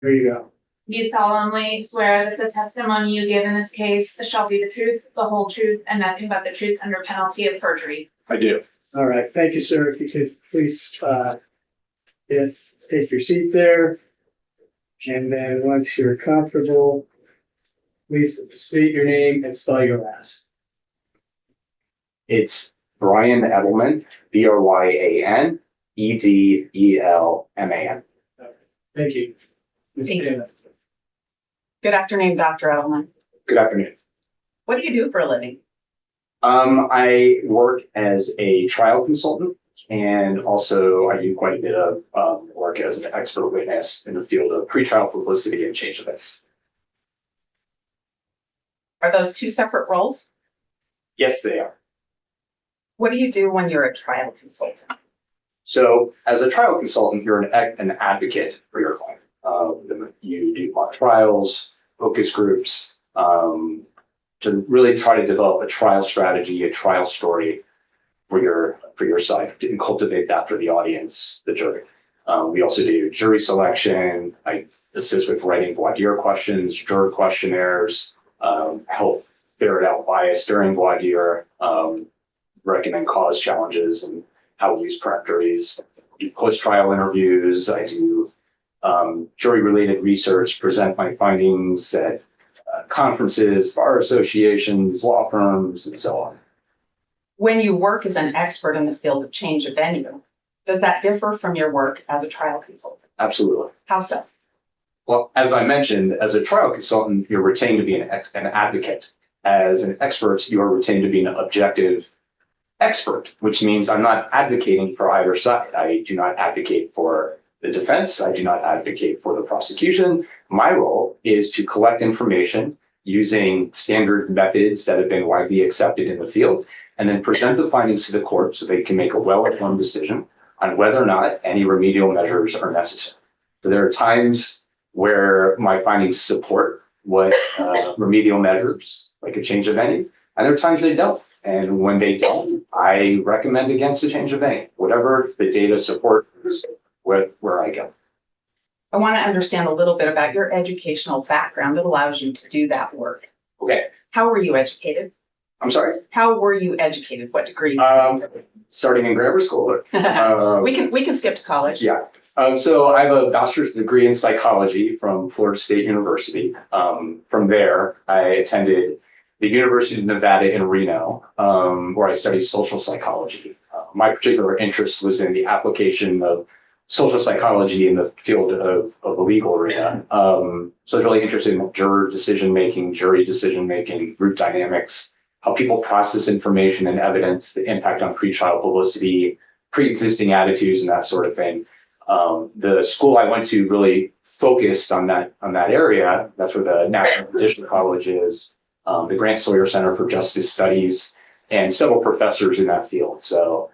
There you go. You solemnly swear that the testimony you give in this case shall be the truth, the whole truth, and nothing but the truth under penalty of perjury. I do. All right. Thank you, sir. If you could please take your seat there. And then once you're comfortable, please state your name and spell your last. It's Bryan Edelman, Bryan Edelman. Thank you. Ms. Thank you. Taylor. Good afternoon, Dr. Edelman. Good afternoon. What do you do for a living? I work as a trial consultant, and also I do quite a bit of work as an expert witness in the field of pretrial publicity and change events. Are those two separate roles? Yes, they are. What do you do when you're a trial consultant? So as a trial consultant, you're an advocate for your client. You do mock trials, focus groups, to really try to develop a trial strategy, a trial story for your side, and cultivate that for the audience, the jury. We also do jury selection. I assist with writing voir dire questions, juror questionnaires, help ferret out bias during voir dire, recommend cause challenges and how we use peremptories. I do post-trial interviews. I do jury-related research, present my findings at conferences, bar associations, law firms, and so on. When you work as an expert in the field of change of venue, does that differ from your work as a trial consultant? Absolutely. How so? Well, as I mentioned, as a trial consultant, you're retained to be an advocate. As an expert, you are retained to be an objective expert, which means I'm not advocating for either side. I do not advocate for the defense. I do not advocate for the prosecution. My role is to collect information using standard methods that have been widely accepted in the field, and then present the findings to the court so they can make a well-informed decision on whether or not any remedial measures are necessary. So there are times where my findings support what remedial measures, like a change of venue, and there are times they don't. And when they don't, I recommend against a change of venue, whatever the data supports where I go. I want to understand a little bit about your educational background that allows you to do that work. Okay. How were you educated? I'm sorry. How were you educated? What degree? Starting in grammar school. We can skip to college. Yeah. So I have a bachelor's degree in psychology from Florida State University. From there, I attended the University of Nevada in Reno, where I studied social psychology. My particular interest was in the application of social psychology in the field of the legal arena. So I was really interested in juror decision-making, jury decision-making, group dynamics, how people process information and evidence, the impact on pretrial publicity, pre-existing attitudes, and that sort of thing. The school I went to really focused on that area. That's where the National Judicial College is, the Grant Sawyer Center for Justice Studies, and several professors in that field. So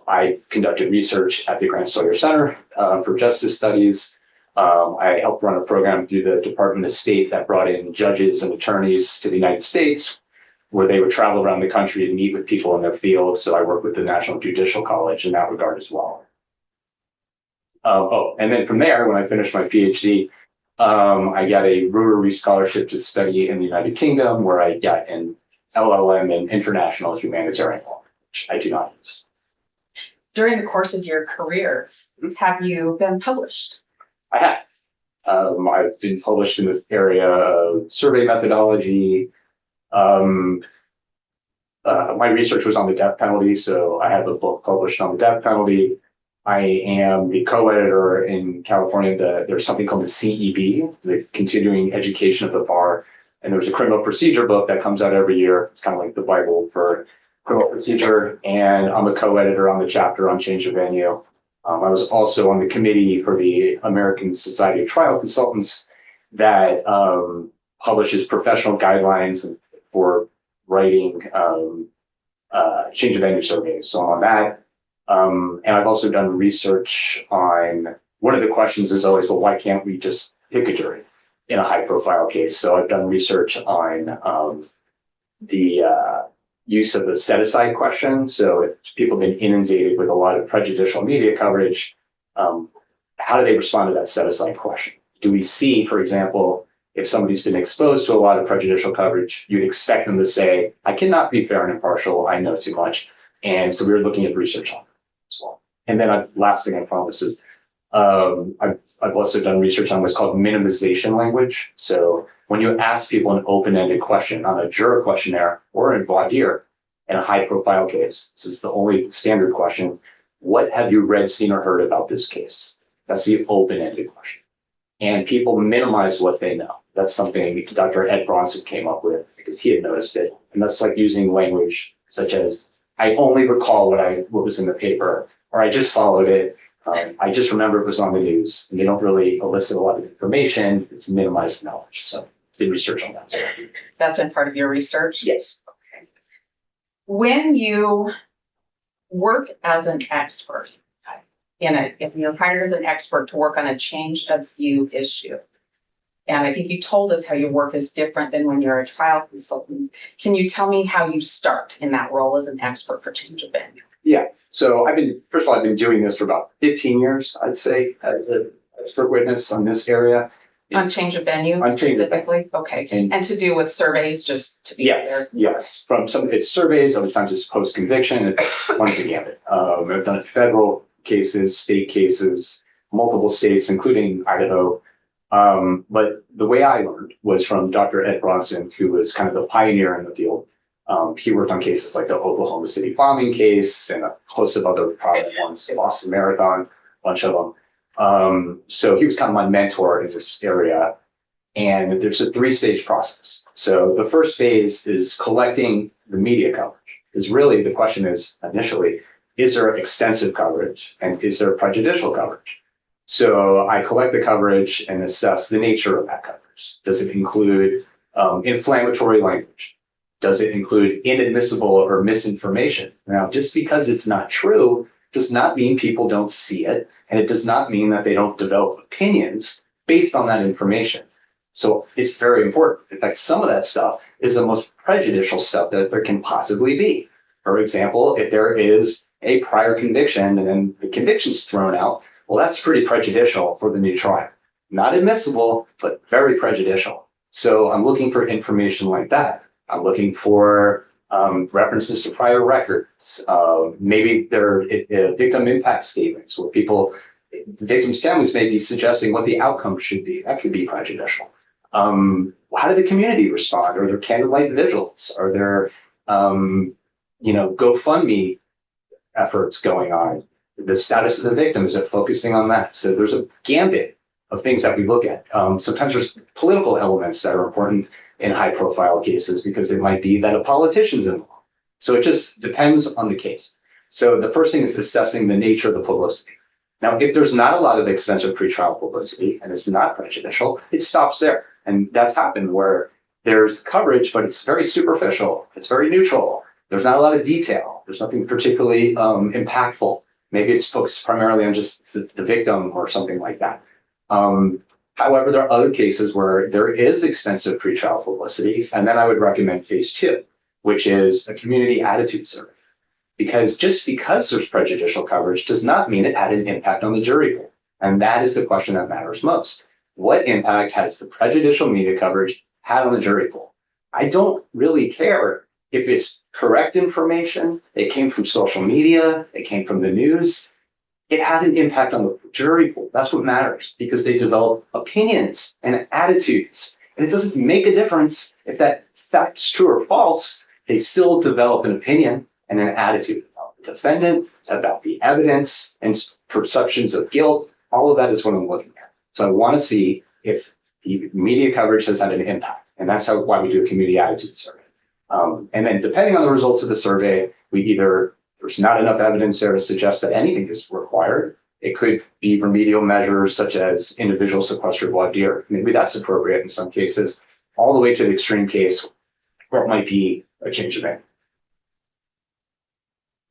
I conducted research at the Grant Sawyer Center for Justice Studies. I helped run a program through the Department of State that brought in judges and attorneys to the United States, where they would travel around the country to meet with people in their field. So I worked with the National Judicial College in that regard as well. And then from there, when I finished my Ph.D., I got a Juror scholarship to study in the United Kingdom, where I got an LLM in international humanitarian law, which I do not use. During the course of your career, have you been published? I have. I've been published in the area of survey methodology. My research was on the death penalty, so I have a book published on the death penalty. I am the co-editor in California. There's something called the CEB, the Continuing Education of the Bar. And there's a criminal procedure book that comes out every year. It's kind of like the Bible for criminal procedure. And I'm a co-editor on the chapter on change of venue. I was also on the committee for the American Society of Trial Consultants that publishes professional guidelines for writing change of venue surveys. So on that, and I've also done research on, one of the questions is always, well, why can't we just pick a jury in a high profile case? So I've done research on the use of the set aside question. So if people have been inundated with a lot of prejudicial media coverage, how do they respond to that set aside question? Do we see, for example, if somebody's been exposed to a lot of prejudicial coverage, you'd expect them to say, I cannot be fair and impartial, I know too much. And so we were looking at research on that as well. And then last thing I promise is, I've also done research on what's called minimization language. So when you ask people an open-ended question on a juror questionnaire or in voir dire in a high-profile case, this is the only standard question, what have you read, seen, or heard about this case? That's the open-ended question. And people minimize what they know. That's something Dr. Ed Bronson came up with because he had noticed it. And that's like using language such as, I only recall what was in the paper, or I just followed it. I just remember it was on the news, and they don't really elicit a lot of information. It's minimized knowledge. So did research on that. That's been part of your research? Yes. When you work as an expert if you're hired as an expert to work on a change of view issue, and I think you told us how your work is different than when you're a trial consultant. Can you tell me how you start in that role as an expert for change of venue? Yeah. So I've been doing this for about 15 years, I'd say, as an expert witness on this area. On change of venue On change of specifically? Okay. And to do with surveys, just to be clear? Yes. From some, it's surveys, other times it's post-conviction, once again. I've done federal cases, state cases, multiple states, including Idaho. But the way I learned was from Dr. Ed Bronson, who was kind of the pioneer in the field. He worked on cases like the Oklahoma City bombing case and a host of other prominent ones, the Boston Marathon, a bunch of them. So he was kind of my mentor in this area. And there's a 3-stage process. So the first phase is collecting the media coverage. Because really the question is initially, is there extensive coverage and is there prejudicial coverage? So I collect the coverage and assess the nature of that coverage. Does it include inflammatory language? Does it include inadmissible or misinformation? Now, just because it's not true does not mean people don't see it. And it does not mean that they don't develop opinions based on that information. So it's very important. In fact, some of that stuff is the most prejudicial stuff that there can possibly be. For example, if there is a prior conviction and then the conviction's thrown out, well, that's pretty prejudicial for the new trial. Not admissible, but very prejudicial. So I'm looking for information like that. I'm looking for references to prior records. Maybe they're victim impact statements where victims' families may be suggesting what the outcome should be. That could be prejudicial. How did the community respond? Are there candlelight vigils? Are there, GoFundMe efforts going on? The status of the victim, is it focusing on that? So there's a gambit of things that we look at. Sometimes there's political elements that are important in high profile cases because it might be that a politician's involved. So it just depends on the case. So the first thing is assessing the nature of the publicity. Now, if there's not a lot of extensive pretrial publicity and it's not prejudicial, it stops there. And that's happened where there's coverage, but it's very superficial. It's very neutral. There's not a lot of detail. There's nothing particularly impactful. Maybe it's focused primarily on just the victim or something like that. However, there are other cases where there is extensive pretrial publicity, and then I would recommend phase 2, which is a community attitude survey. Because just because there's prejudicial coverage does not mean it had an impact on the jury pool. And that is the question that matters most. What impact has the prejudicial media coverage had on the jury pool? I don't really care if it's correct information, it came from social media, it came from the news. It had an impact on the jury pool. That's what matters because they develop opinions and attitudes. And it doesn't make a difference if that fact is true or false. They still develop an opinion and an attitude about the defendant, about the evidence and perceptions of guilt. All of that is what I'm looking at. So I want to see if the media coverage has had an impact. And that's why we do a community attitude survey. And then depending on the results of the survey, there's not enough evidence there to suggest that anything is required. It could be remedial measures such as individual sequestered voir dire. Maybe that's appropriate in some cases, all the way to the extreme case where it might be a change of venue.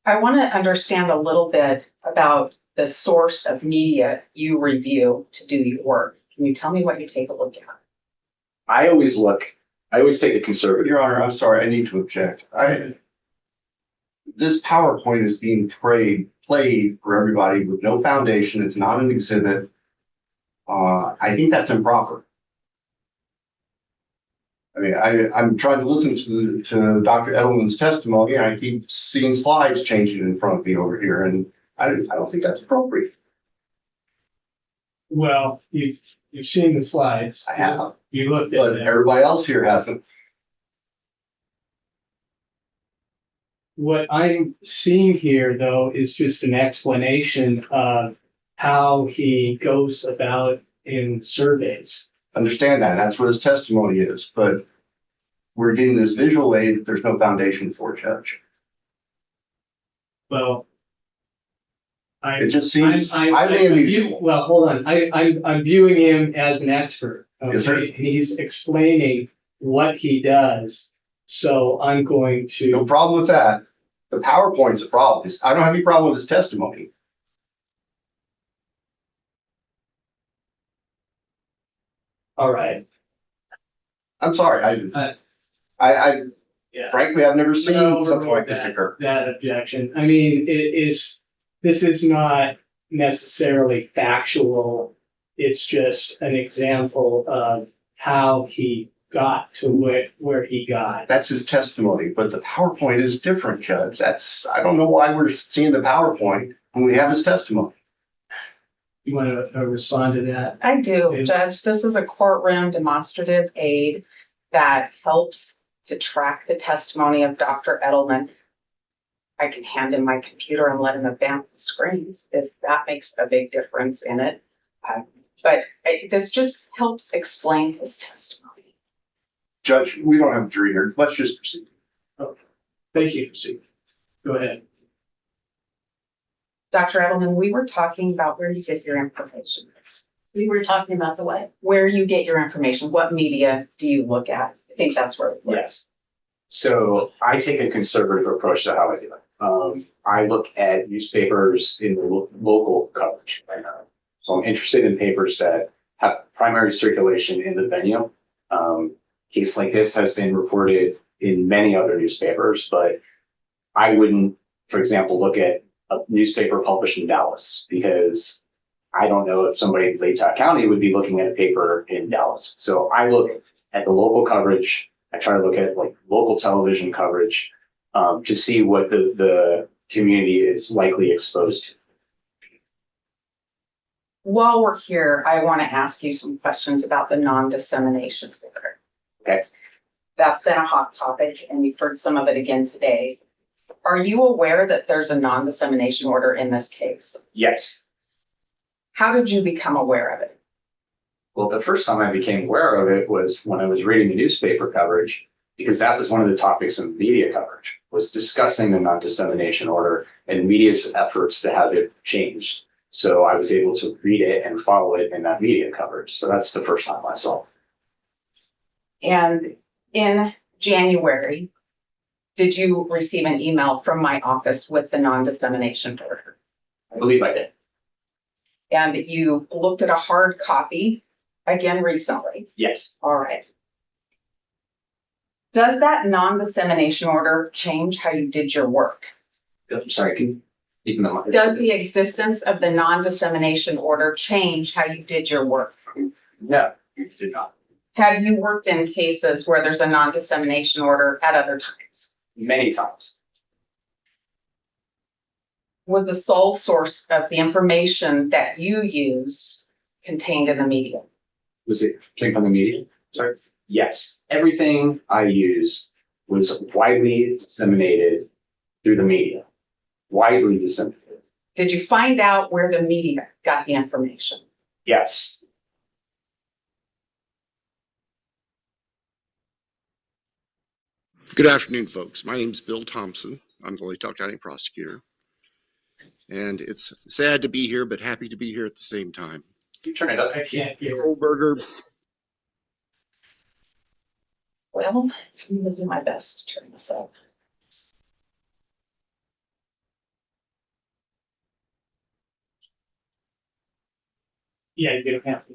I want to understand a little bit about the source of media you review to do your work. Can you tell me what you take a look at? I always take a conservative. Your Honor, I'm sorry, I need to object. This PowerPoint is being played for everybody with no foundation. It's not an exhibit. I think that's improper. I mean, I'm trying to listen to Dr. Edelman's testimony, and I keep seeing slides changing in front of me over here, and I don't think that's appropriate. Well, you've seen the slides. I have, You looked at but them. everybody else here hasn't. What I'm seeing here, though, is just an explanation of how he goes about in surveys. Understand that. That's what his testimony is, but we're getting this visual aid that there's no foundation for, Judge. Well, It just seems I'm highly unusual. well, hold on. I'm viewing him as an expert. Yes, sir. Okay? He's explaining what he does. So I'm going No to, problem with that. The PowerPoint's a problem. I don't have any problem with his testimony. all right. I'm sorry. I Yeah. frankly, I've never No, seen something we're like this occur. that objection. I mean, this is not necessarily factual. It's just an example of how he got to where he got. That's his testimony, but the PowerPoint is different, Judge. I don't know why we're seeing the PowerPoint when we have his testimony. You want to respond to that? I do, Okay. Judge. This is a courtroom demonstrative aid that helps to track the testimony of Dr. Edelman. I can hand him my computer and let him advance the screens if that makes a big difference in it. This just helps explain his testimony. Judge, we don't have a jury here. Let's just proceed. Thank you. See, go ahead. Dr. Edelman, we were talking about where you get your information. We were talking about the what? Where you get your information. What media do you look at? I think that's where it was. Yes. So I take a conservative approach to how I do it. I look at newspapers in the local coverage right now. So I'm interested in papers that have primary circulation in the venue. Case like this has been reported in many other newspapers, but I wouldn't, for example, look at a newspaper published in Dallas because I don't know if somebody in Latah County would be looking at a paper in Dallas. So I look at the local coverage. I try to look at like local television coverage to see what the community is likely exposed to. While we're here, I want to ask you some questions about the non-dissemination order. Okay. That's been a hot topic and you've heard some of it again today. Are you aware that there's a non-dissemination order in this case? Yes. How did you become aware of it? Well, the first time I became aware of it was when I was reading the newspaper coverage, because that was one of the topics of media coverage, was discussing the non-dissemination order and media's efforts to have it changed. So I was able to read it and follow it in that media coverage. So that's the first time I saw it. And in January, did you receive an email from my office with the non-dissemination order? I believe I did. And you looked at a hard copy again recently? Yes. All right. Does that non-dissemination order change how you did your work? I'm sorry, can you can Does the existence of the non-dissemination order change how you did your work? No, it did not. Have you worked in cases where there's a non-dissemination order at other times? Many times. Was the sole source of the information that you use contained in the media? Was it came from the media? Sorry. Yes. Everything I used was widely disseminated through the media. Widely disseminated. Did you find out where the media got the information? Yes. Good afternoon, folks. My name is Bill Thompson. I'm the Latah County prosecutor. And it's sad to be here, but happy to be here at the same time. You turn it up. I can't hear. Kohberger, Well, I'm gonna do my best to turn this up. Yeah, you don't have to.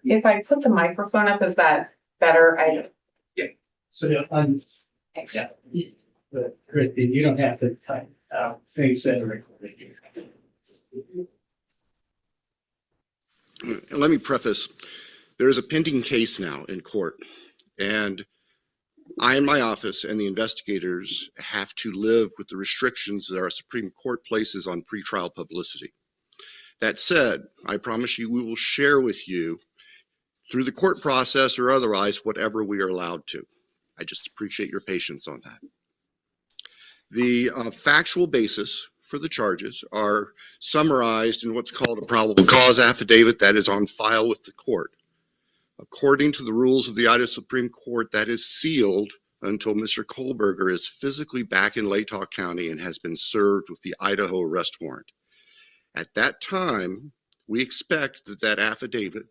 If I put the microphone up, is that better? So, yeah. But Christie, you don't have to type out things that are recorded here. Let me preface, there is a pending case now in court, and I and my office and the investigators have to live with the restrictions that our Supreme Court places on pretrial publicity. That said, I promise you we will share with you through the court process or otherwise whatever we are allowed to. I just appreciate your patience on that. The factual basis for the charges are summarized in what's called a probable cause affidavit that is on file with the court. According to the rules of the Idaho Supreme Court, that is sealed until Mr. Kohberger is physically back in Latah County and has been served with the Idaho arrest warrant. At that time, we expect that that affidavit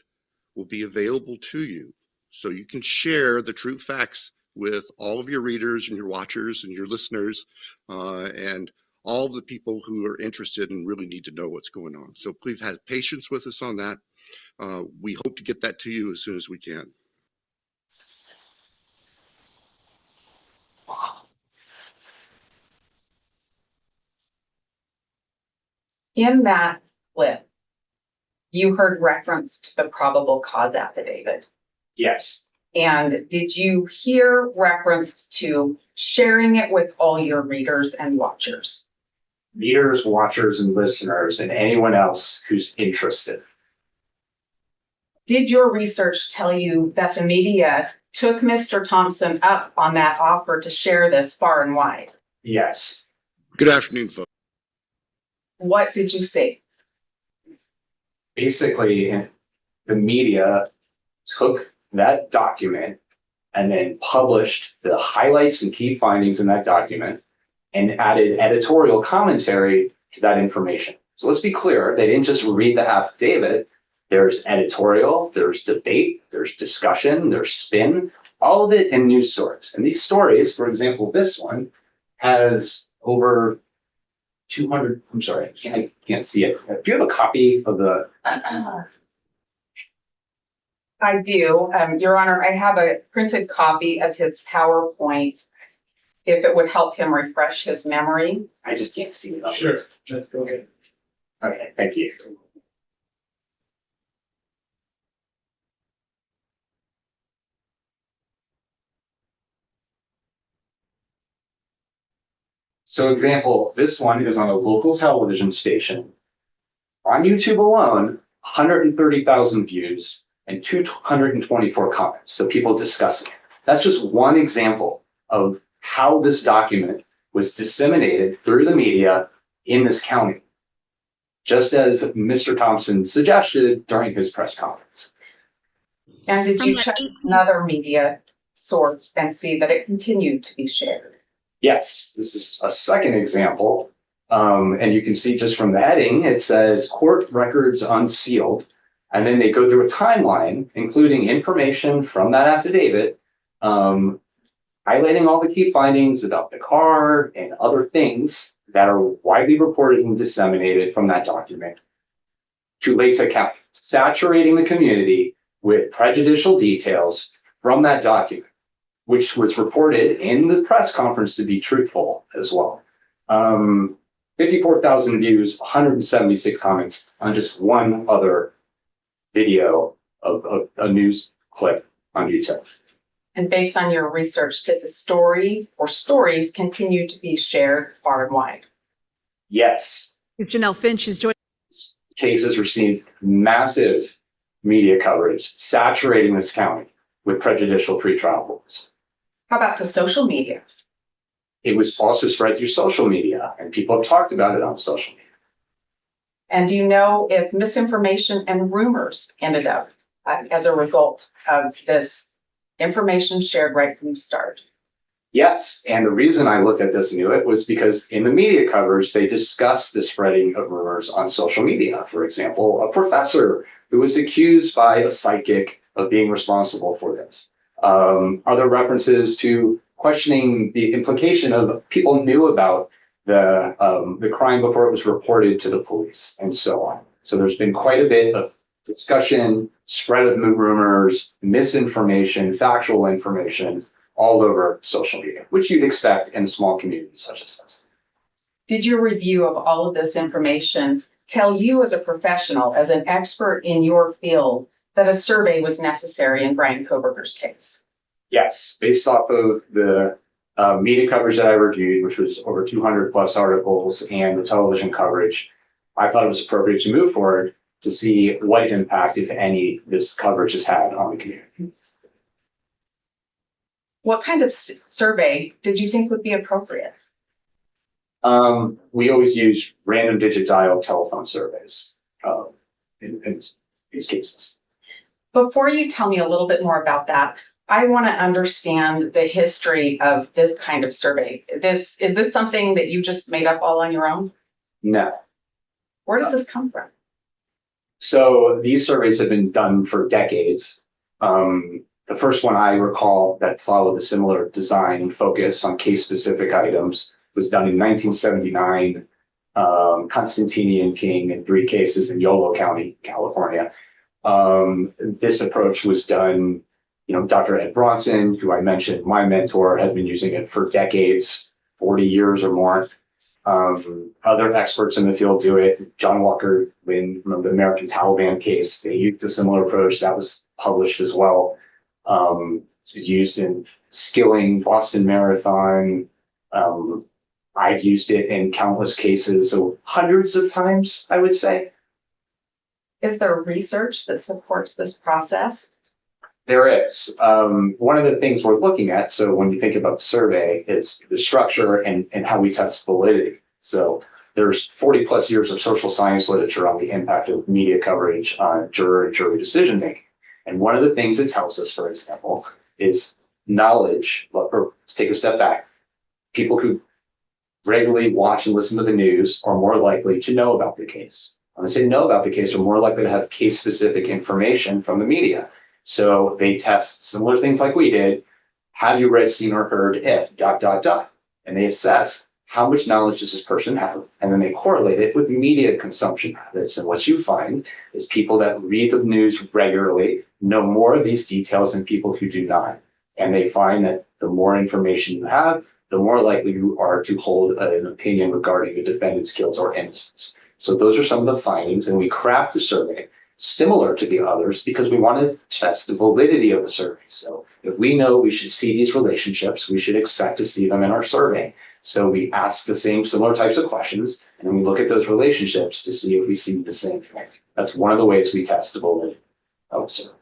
will be available to you so you can share the true facts with all of your readers and your watchers and your listeners and all of the people who are interested and really need to know what's going on. So please have patience with us on that. We hope to get that to you as soon as we can. In that clip, you heard reference to the probable cause affidavit. Yes. And did you hear reference to sharing it with all your readers and watchers? Readers, watchers, and listeners, and anyone else who's interested. Did your research tell you that the media took Mr. Thompson up on that offer to share this far and wide? Yes. Good afternoon, folks. What did you see? Basically, the media took that document and then published the highlights and key findings in that document and added editorial commentary to that information. So let's be clear, they didn't just read the affidavit. There's editorial, there's debate, there's discussion, there's spin, all of it in news stories. And these stories, for example, this one has over 200, I'm sorry, I can't see it. Do you have a copy of the? I do. Your Honor, I have a printed copy of his PowerPoint. If it would help him refresh his memory. I just can't see it. Sure, just go ahead. Okay, thank you. So example, this one is on a local television station. On YouTube alone, 130,000 views and 224 comments. So people discussing it. That's just one example of how this document was disseminated through the media in this county, just as Mr. Thompson suggested during his press conference. And did you check another media source and see that it continued to be shared? Yes, this is a second example. And you can see just from the heading, it says court records unsealed. And then they go through a timeline, including information from that affidavit, highlighting all the key findings about the car and other things that are widely reported and disseminated from that document, to Latah County, saturating the community with prejudicial details from that document, which was reported in the press conference to be truthful as well. 54,000 views, 176 comments on just one other video of a news clip on YouTube. And based on your research, did the story or stories continue to be shared far and wide? Yes. Janelle Finch is joining. Cases received massive media coverage, saturating this county with prejudicial pretrial rules. How about to social media? It was also spread through social media, and people have talked about it on social media. And do you know if misinformation and rumors ended up as a result of this information shared right from the start? Yes, and the reason I looked at this and knew it was because in the media coverage, they discussed the spreading of rumors on social media. For example, a professor who was accused by a psychic of being responsible for this. Other references to questioning the implication of people knew about the crime before it was reported to the police and so on. So there's been quite a bit of discussion, spread of rumors, misinformation, factual information all over social media, which you'd expect in small communities such as this. Did your review of all of this information tell you as a professional, as an expert in your field, that a survey was necessary in Bryan Kohberger's case? Yes, based off of the media coverage that I reviewed, which was over 200 plus articles, and the television coverage, I thought it was appropriate to move forward to see what impact, if any, this coverage has had on the community. What kind of survey did you think would be appropriate? We always use random digit dial telephone surveys in these cases. Before you tell me a little bit more about that, I want to understand the history of this kind of survey. Is this something that you just made up all on your own? No. Where does this come from? So these surveys have been done for decades. The first one I recall that followed a similar design and focus on case-specific items was done in 1979. Constantini and King in 3 cases in Latah County, California. This approach was done, Dr. Ed Bronson, who I mentioned, my mentor, had been using it for decades, 40 years or more. Other experts in the field do it. John Walker, from the American Taliban case, they used a similar approach that was published as well. Used in Skilling, Boston Marathon. I've used it in countless cases, so hundreds of times, I would say. Is there research that supports this process? There is. One of the things we're looking at, so when you think about the survey, is the structure and how we test validity. So there's 40 plus years of social science literature on the impact of media coverage on juror and jury decision making. And one of the things it tells us, for example, is knowledge, or let's take a step back. People who regularly watch and listen to the news are more likely to know about the case. When they say know about the case, are more likely to have case-specific information from the media. So they test similar things like we did. Have you read, seen, or heard if ... And they assess how much knowledge does this person have, and then they correlate it with media consumption habits. And what you find is people that read the news regularly know more of these details than people who do not. And they find that the more information you have, the more likely you are to hold an opinion regarding the defendant's guilt or innocence. So those are some of the findings, and we craft the survey similar to the others because we want to test the validity of the survey. So if we know we should see these relationships, we should expect to see them in our survey. So we ask the same similar types of questions, and then we look at those relationships to see if we see the same thing. That's one of the ways we test the validity of the survey.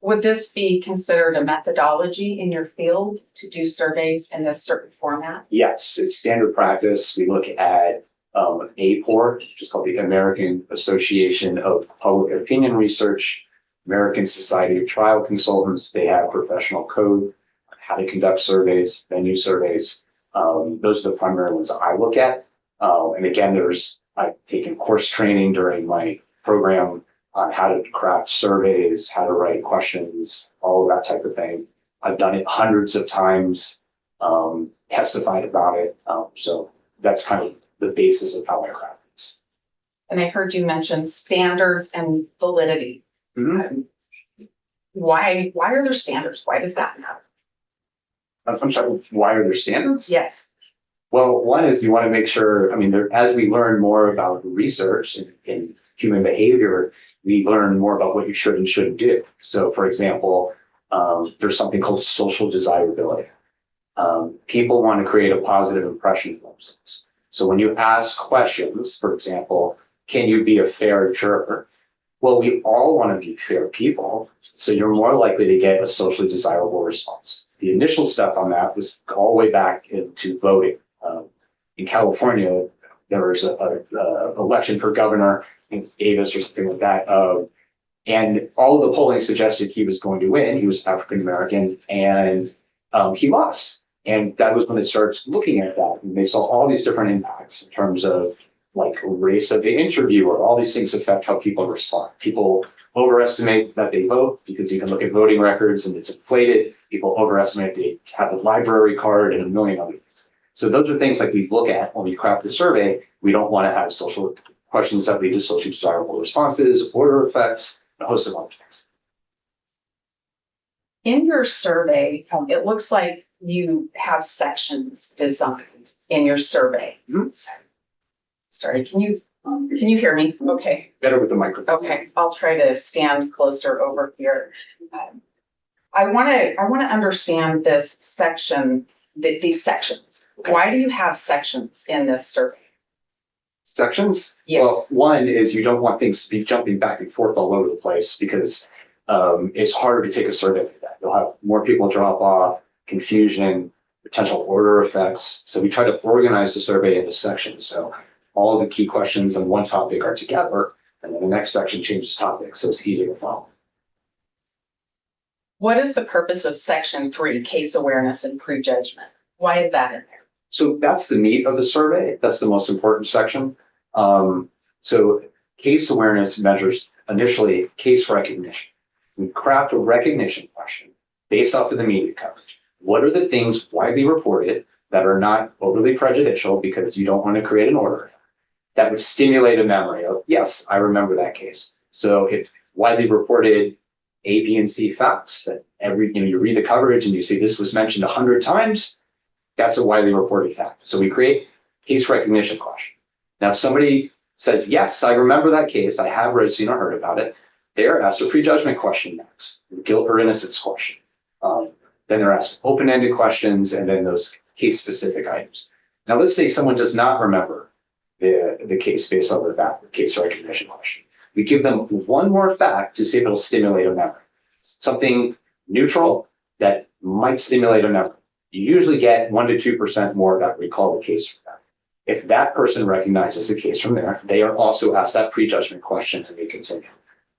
Would this be considered a methodology in your field to do surveys in this certain format? Yes, it's standard practice. We look at APOR, which is called the American Association of Public Opinion Research, American Society of Trial Consultants. They have professional code on how to conduct surveys, venue surveys. Those are the primary ones I look at. And again, I've taken course training during my program on how to craft surveys, how to write questions, all of that type of thing. I've done it hundreds of times, testified about it. So that's kind of the basis of how I craft this. And I heard you mention standards and validity. Mm-hmm. Why are there standards? Why does that matter? I'm sorry, why are there standards? Yes. Well, one is you want to make sure, as we learn more about research in human behavior, we learn more about what you should and shouldn't do. So for example, there's something called social desirability. People want to create a positive impression of themselves. So when you ask questions, for example, can you be a fair juror? Well, we all want to be fair people, so you're more likely to get a socially desirable response. The initial step on that was all the way back into voting. In California, there was an election for governor, I think it was Davis or something like that, and all of the polling suggested he was going to win. He was African American, and he lost. And that was when they started looking at that, and they saw all these different impacts in terms of like race of the interviewer. All these things affect how people respond. People overestimate that they vote because you can look at voting records and it's inflated. People overestimate they have a library card and a million other things. So those are things like we look at when we craft the survey. We don't want to have social questions that lead to socially desirable responses, order effects, a host of other things. In your survey, it looks like you have sections designed in your survey. Mm-hmm. Sorry, can you Can you hear me? Okay. Better with the microphone. Okay, I'll try to stand closer over here. I want to understand this section, these sections. Why do you have sections in this survey? Sections? Yes. Well, one is you don't want things to be jumping back and forth all over the place because it's harder to take a survey like that. You'll have more people drop off, confusion, potential order effects. So we try to organize the survey into sections. So all the key questions on one topic are together, and then the next section changes topics, so it's easier to follow. What is the purpose of section 3, case awareness and prejudgment? Why is that in there? So that's the meat of the survey. That's the most important section. So case awareness measures initially case recognition. We craft a recognition question based off of the media coverage. What are the things widely reported that are not overly prejudicial because you don't want to create an order that would stimulate a memory of, yes, I remember that case. So if widely reported A, B, and C facts that you read the coverage and you see this was mentioned 100 times, that's a widely reported fact. So we create case recognition question. Now, if somebody says, yes, I remember that case, I have read, seen, or heard about it, they're asked a prejudgment question next, guilt or innocence question. Then they're asked open-ended questions and then those case-specific items. Now, let's say someone does not remember the case based on the case recognition question. We give them one more fact to see if it'll stimulate a memory. Something neutral that might stimulate a memory. You usually get 1 to 2% more that recall the case from that. If that person recognizes the case from there, they are also asked that prejudgment question and they continue.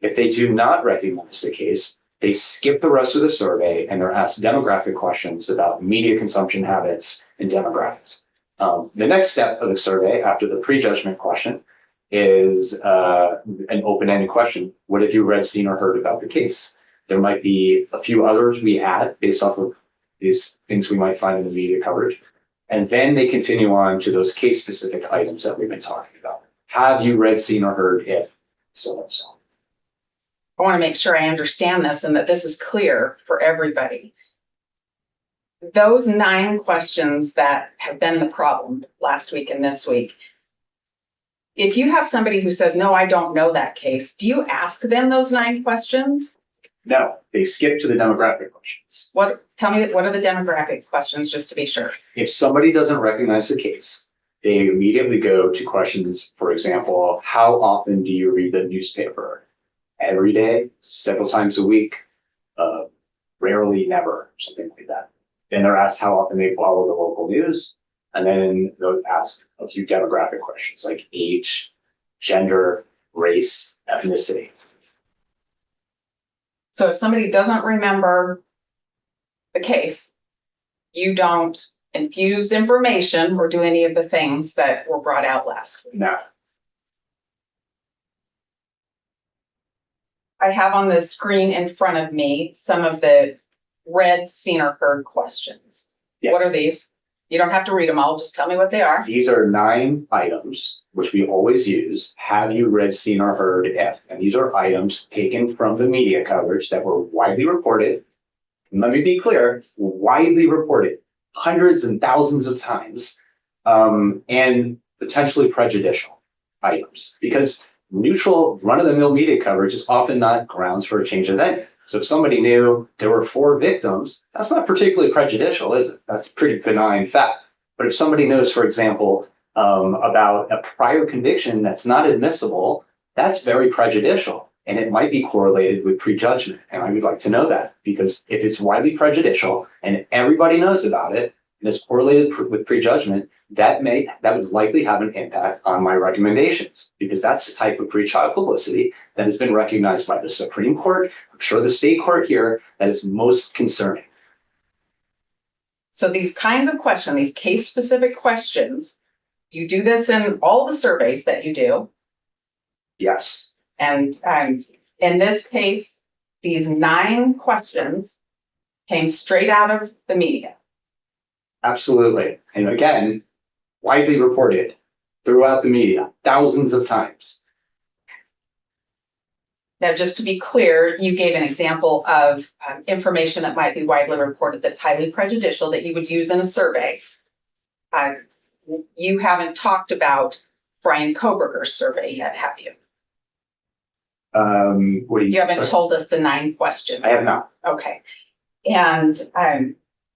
If they do not recognize the case, they skip the rest of the survey and they're asked demographic questions about media consumption habits and demographics. The next step of the survey after the prejudgment question is an open-ended question. What have you read, seen, or heard about the case? There might be a few others we add based off of these things we might find in the media coverage. And then they continue on to those case-specific items that we've been talking about. Have you read, seen, or heard if so and so? I want to make sure I understand this and that this is clear for everybody. Those 9 questions that have been the problem last week and this week, if you have somebody who says, no, I don't know that case, do you ask them those 9 questions? No, they skip to the demographic questions. Tell me, what are the demographic questions, just to be sure? If somebody doesn't recognize the case, they immediately go to questions, for example, how often do you read the newspaper? Every day, several times a week, rarely, never, something like that. Then they're asked how often they follow the local news, and then they'll ask a few demographic questions like age, gender, race, ethnicity. So if somebody doesn't remember the case, you don't infuse information or do any of the things that were brought out last week. Now, I have on the screen in front of me some of the read, seen, or heard questions. yes. What are these? You don't have to read them all, just tell me what they are. These are 9 items, which we always use. Have you read, seen, or heard if? And these are items taken from the media coverage that were widely reported. And let me be clear, widely reported hundreds and thousands of times, and potentially prejudicial items. Because neutral run-of-the-mill media coverage is often not grounds for a change of venue. So if somebody knew there were 4 victims, that's not particularly prejudicial, is it? That's a pretty benign fact. But if somebody knows, for example, about a prior conviction that's not admissible, that's very prejudicial. And it might be correlated with prejudgment. And I would like to know that, because if it's widely prejudicial and everybody knows about it, and it's correlated with prejudgment, that would likely have an impact on my recommendations, because that's the type of pre-trial publicity that has been recognized by the Supreme Court, I'm sure the state court here, that is most concerning. So these kinds of questions, these case-specific questions, you do this in all the surveys that you do. Yes. And in this case, these 9 questions came straight out of the media. Absolutely. And again, widely reported throughout the media, thousands of times. Now, just to be clear, you gave an example of information that might be widely reported that's highly prejudicial that you would use in a survey. You haven't talked about Bryan Kohberger survey yet, have you? What do You haven't told us the 9 questions. I have not. Okay. And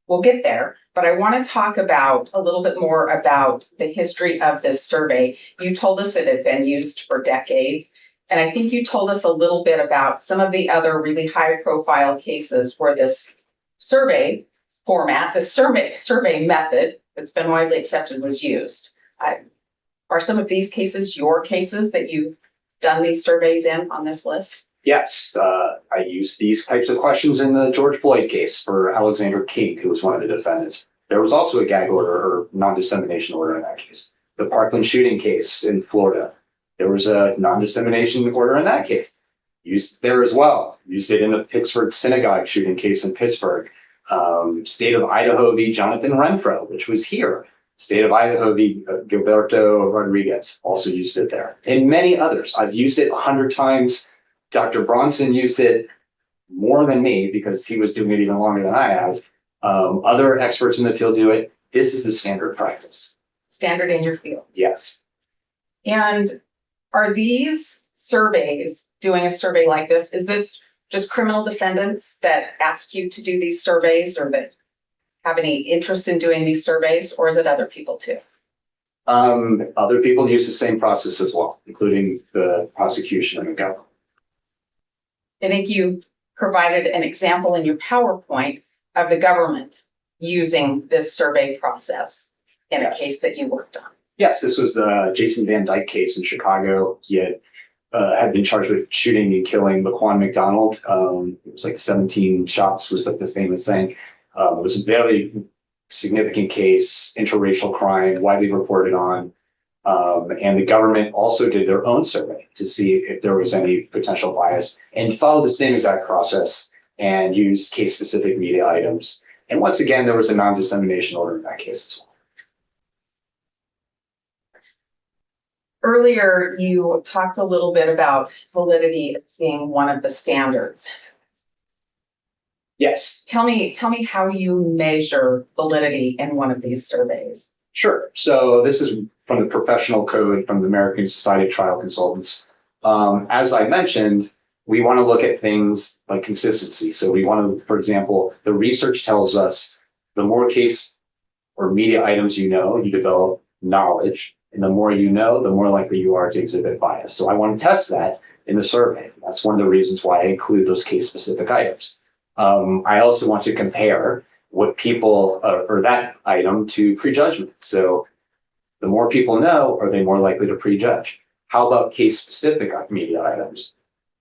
we'll get there, but I want to talk about a little bit more about the history of this survey. You told us it had been used for decades. And I think you told us a little bit about some of the other really high profile cases where this survey format, the survey method that's been widely accepted was used. Are some of these cases your cases that you've done these surveys in on this list? Yes, I used these types of questions in the George Floyd case for Alexander King, who was one of the defendants. There was also a gag order or non-dissemination order in that case. The Parkland shooting case in Florida, there was a non-dissemination order in that case. Used there as well. Used it in the Pittsburgh synagogue shooting case in Pittsburgh. State of Idaho v. Jonathan Renfro, which was here. State of Idaho v. Gilberto Rodriguez, also used it there. And many others. I've used it 100 times. Dr. Bronson used it more than me because he was doing it even longer than I have. Other experts in the field do it. This is the standard practice. Standard in your field. Yes. And are these surveys, doing a survey like this, is this just criminal defendants that ask you to do these surveys or that have any interest in doing these surveys, or is it other people too? Other people use the same process as well, including the prosecution and the government. I think you provided an example in your PowerPoint of the government using this survey process in a case that you worked on. Yes, this was the Jason Van Dyke case in Chicago. He had been charged with shooting and killing Laquan McDonald. It was like 17 shots was like the famous saying. It was a very significant case, interracial crime, widely reported on. And the government also did their own survey to see if there was any potential bias and followed the same exact process and used case-specific media items. And once again, there was a non-dissemination order in that case as well. Earlier, you talked a little bit about validity being one of the standards. Yes. Tell me how you measure validity in one of these surveys. Sure. So this is from the professional code from the American Society of Trial Consultants. As I mentioned, we want to look at things like consistency. So we want to, for example, the research tells us the more case or media items you know, you develop knowledge. And the more you know, the more likely you are to exhibit bias. So I want to test that in the survey. That's one of the reasons why I include those case-specific items. I also want to compare what people or that item to prejudgment. So the more people know, are they more likely to prejudge? How about case-specific media items?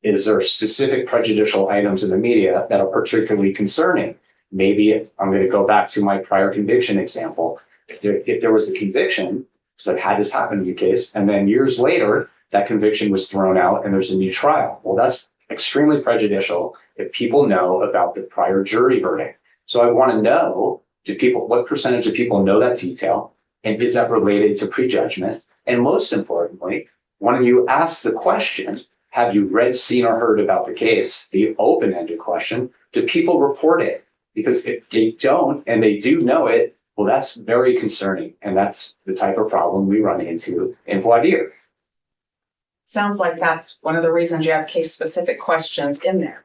Is there specific prejudicial items in the media that are particularly concerning? Maybe I'm going to go back to my prior conviction example. If there was a conviction, because I've had this happen in a case, and then years later, that conviction was thrown out and there's a new trial. Well, that's extremely prejudicial if people know about the prior jury verdict. So I want to know, what percentage of people know that detail? And is that related to prejudgment? And most importantly, when you ask the question, have you read, seen, or heard about the case, the open-ended question, do people report it? Because if they don't, and they do know it, well, that's very concerning. And that's the type of problem we run into in voir dire. Sounds like that's one of the reasons you have case-specific questions in there.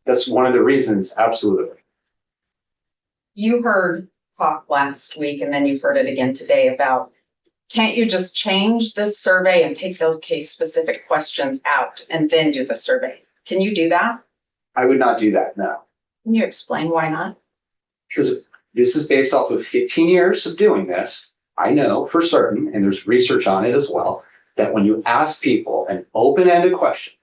That's one of the reasons, absolutely. You heard talk last week, and then you've heard it again today about, can't you just change this survey and take those case-specific questions out and then do the survey? Can you do that? I would not do that, no. Can you explain why not? Because this is based off of 15 years of doing this. I know for certain, and there's research on it as well, that when you ask people an open-ended question,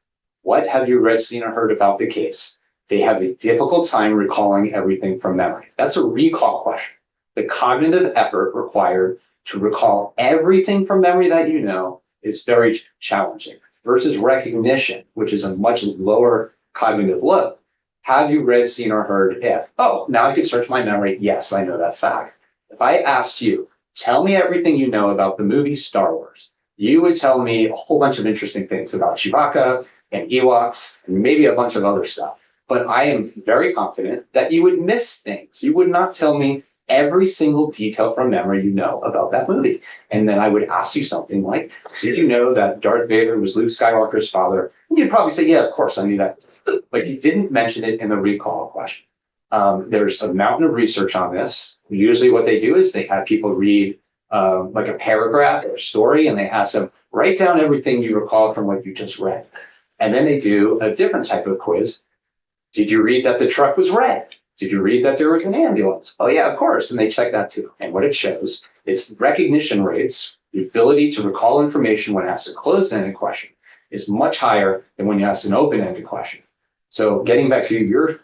what have you read, seen, or heard about the case? They have a difficult time recalling everything from memory. That's a recall question. The cognitive effort required to recall everything from memory that you know is very challenging versus recognition, which is a much lower cognitive load. Have you read, seen, or heard if? Oh, now I can search my memory. Yes, I know that fact. If I asked you, tell me everything you know about the movie Star Wars, you would tell me a whole bunch of interesting things about Chewbacca and Ewoks and maybe a bunch of other stuff. But I am very confident that you would miss things. You would not tell me every single detail from memory you know about that movie. And then I would ask you something like, did you know that Darth Vader was Luke Skywalker's father? And you'd probably say, yeah, of course, I knew that. But you didn't mention it in the recall question. There's a mountain of research on this. Usually what they do is they have people read like a paragraph or a story, and they ask them, write down everything you recall from what you just read. And then they do a different type of quiz. Did you read that the truck was red? Did you read that there was an ambulance? Oh yeah, of course. And they check that too. And what it shows is recognition rates, the ability to recall information when asked a closed-ended question, is much higher than when you ask an open-ended question. So getting back to your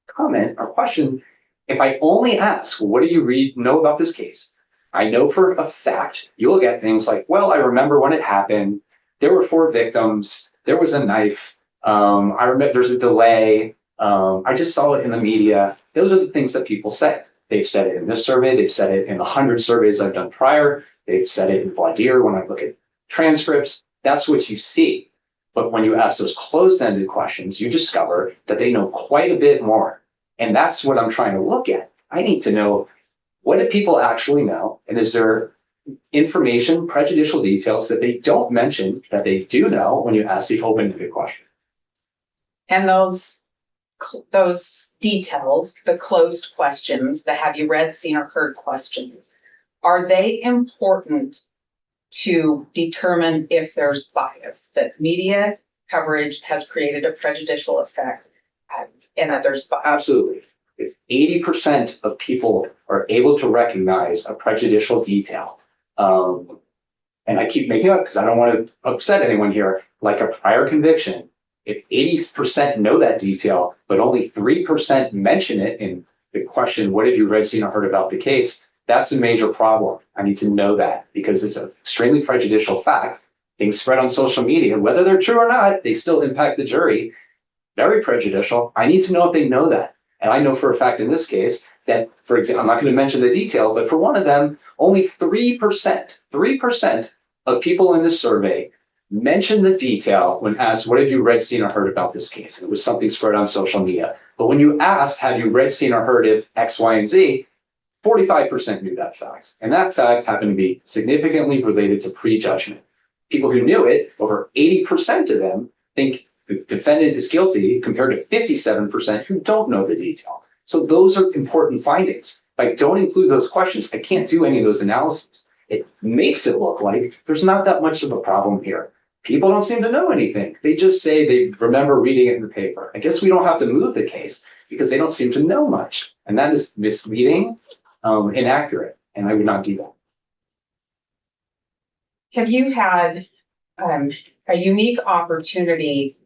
comment or question, if I only ask, what do you know about this case? I know for a fact you'll get things like, well, I remember when it happened. There were 4 victims. There was a knife. I remember there's a delay. I just saw it in the media. Those are the things that people say. They've said it in this survey. They've said it in the 100 surveys I've done prior. They've said it in voir dire when I look at transcripts. That's what you see. But when you ask those closed-ended questions, you discover that they know quite a bit more. And that's what I'm trying to look at. I need to know, what do people actually know? And is there information, prejudicial details that they don't mention that they do know when you ask the open-ended question? And those details, the closed questions, the have you read, seen, or heard questions, are they important to determine if there's bias, that media coverage has created a prejudicial effect, and that there's bias? Absolutely. If 80% of people are able to recognize a prejudicial detail, and I keep making up because I don't want to upset anyone here, like a prior conviction, if 80% know that detail, but only 3% mention it in the question, what have you read, seen, or heard about the case? That's a major problem. I need to know that because it's an extremely prejudicial fact. Things spread on social media, whether they're true or not, they still impact the jury. Very prejudicial. I need to know if they know that. And I know for a fact in this case that, for example, I'm not going to mention the detail, but for one of them, only 3% of people in this survey mentioned the detail when asked, what have you read, seen, or heard about this case? And it was something spread on social media. But when you asked, have you read, seen, or heard of X, Y, and Z, 45% knew that fact. And that fact happened to be significantly related to prejudgment. People who knew it, over 80% of them think the defendant is guilty compared to 57% who don't know the detail. So those are important findings. If I don't include those questions, I can't do any of those analyses. It makes it look like there's not that much of a problem here. People don't seem to know anything. They just say they remember reading it in the paper. I guess we don't have to move the case because they don't seem to know much. And that is misleading, inaccurate, and I would not do that. Have you had a unique opportunity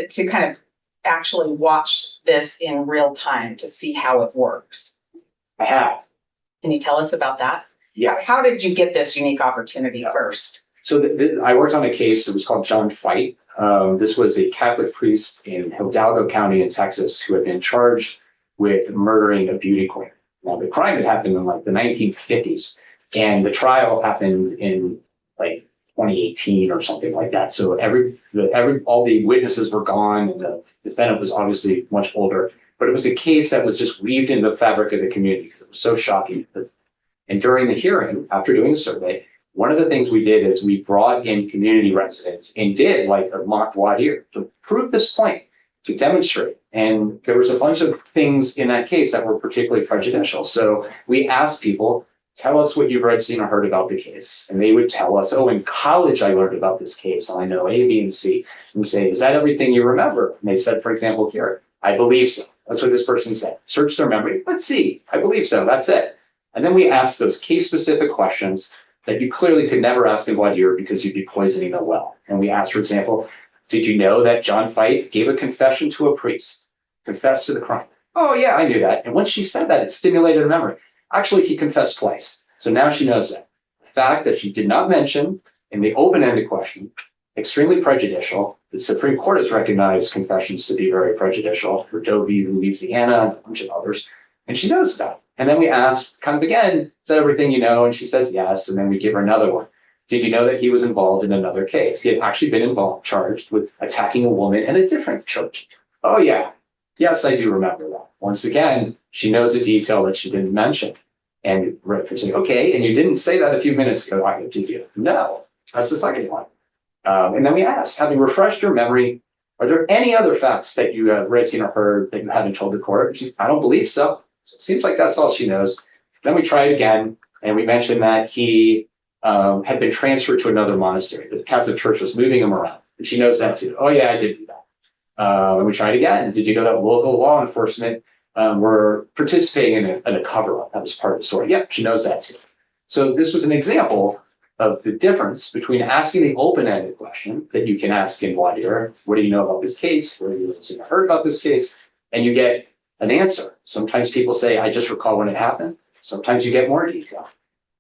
to kind of actually watch this in real time to see how it works? I have. Can you tell us about that? Yes. How did you get this unique opportunity first? So I worked on a case that was called John Fight. This was a Catholic priest in Hidalgo County in Texas who had been charged with murdering a beauty queen. Now, the crime had happened in like the 1950s, and the trial happened in like 2018 or something like that. So all the witnesses were gone, and the defendant was obviously much older. But it was a case that was just weaved into the fabric of the community because it was so shocking. And during the hearing, after doing a survey, one of the things we did is we brought in community residents and did like a mock voir dire to prove this point, to demonstrate. And there was a bunch of things in that case that were particularly prejudicial. So we asked people, tell us what you've read, seen, or heard about the case. And they would tell us, oh, in college, I learned about this case. And I know A, B, and C. And we say, is that everything you remember? And they said, for example, here, I believe so. That's what this person said. Search their memory. Let's see. I believe so. That's it. And then we asked those case-specific questions that you clearly could never ask in voir dire because you'd be poisoning the well. And we asked, for example, did you know that John Fight gave a confession to a priest, confessed to the crime? Oh, yeah, I knew that. And once she said that, it stimulated her memory. Actually, he confessed twice. So now she knows that. The fact that she did not mention in the open-ended question, extremely prejudicial. The Supreme Court has recognized confessions to be very prejudicial for Doe v. Louisiana and a bunch of others. And she knows that. And then we ask kind of again, is that everything you know? And she says yes. And then we give her another one. Did you know that he was involved in another case? He had actually been charged with attacking a woman in a different church. Oh, yeah. Yes, I do remember that. Once again, she knows a detail that she didn't mention. And right for saying, okay, and you didn't say that a few minutes ago, did you? No, that's the second one. And then we asked, having refreshed your memory, are there any other facts that you have read, seen, or heard that you haven't told the court? She's, I don't believe so. So it seems like that's all she knows. Then we tried again, and we mentioned that he had been transferred to another monastery. The Catholic Church was moving him around. And she knows that too. Oh yeah, I did do that. And we tried again. Did you know that local law enforcement were participating in a cover-up? That was part of the story. Yep, she knows that too. So this was an example of the difference between asking the open-ended question that you can ask in voir dire, what do you know about this case? What have you heard about this case? And you get an answer. Sometimes people say, I just recall when it happened. Sometimes you get more detail.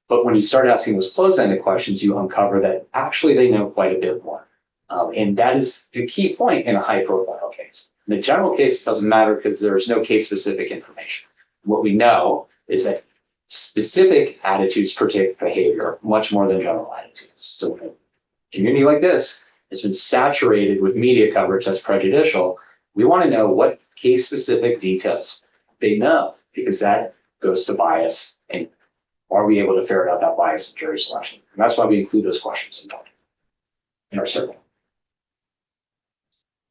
But when you start asking those closed-ended questions, you uncover that actually they know quite a bit more. And that is the key point in a high-profile case. In the general case, it doesn't matter because there is no case-specific information. What we know is that specific attitudes predict behavior much more than general attitudes. So in a community like this has been saturated with media coverage that's prejudicial. We want to know what case-specific details they know, because that goes to bias, and are we able to ferret out that bias in jury selection? And that's why we include those questions in our survey.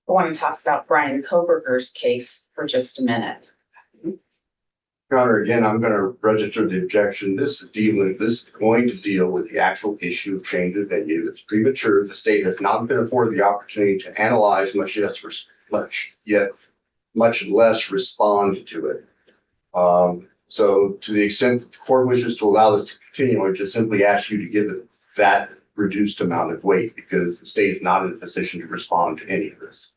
I want to talk about Bryan Kohberger's case for just a minute. Your Honor, again, I'm going to register the objection. This is going to deal with the actual issue of change of venue. It's premature. The state has not been afforded the opportunity to analyze much less respond to it. So to the extent the court wishes to allow this to continue, I just simply ask you to give it that reduced amount of weight, because the state is not in a position to respond to any of this.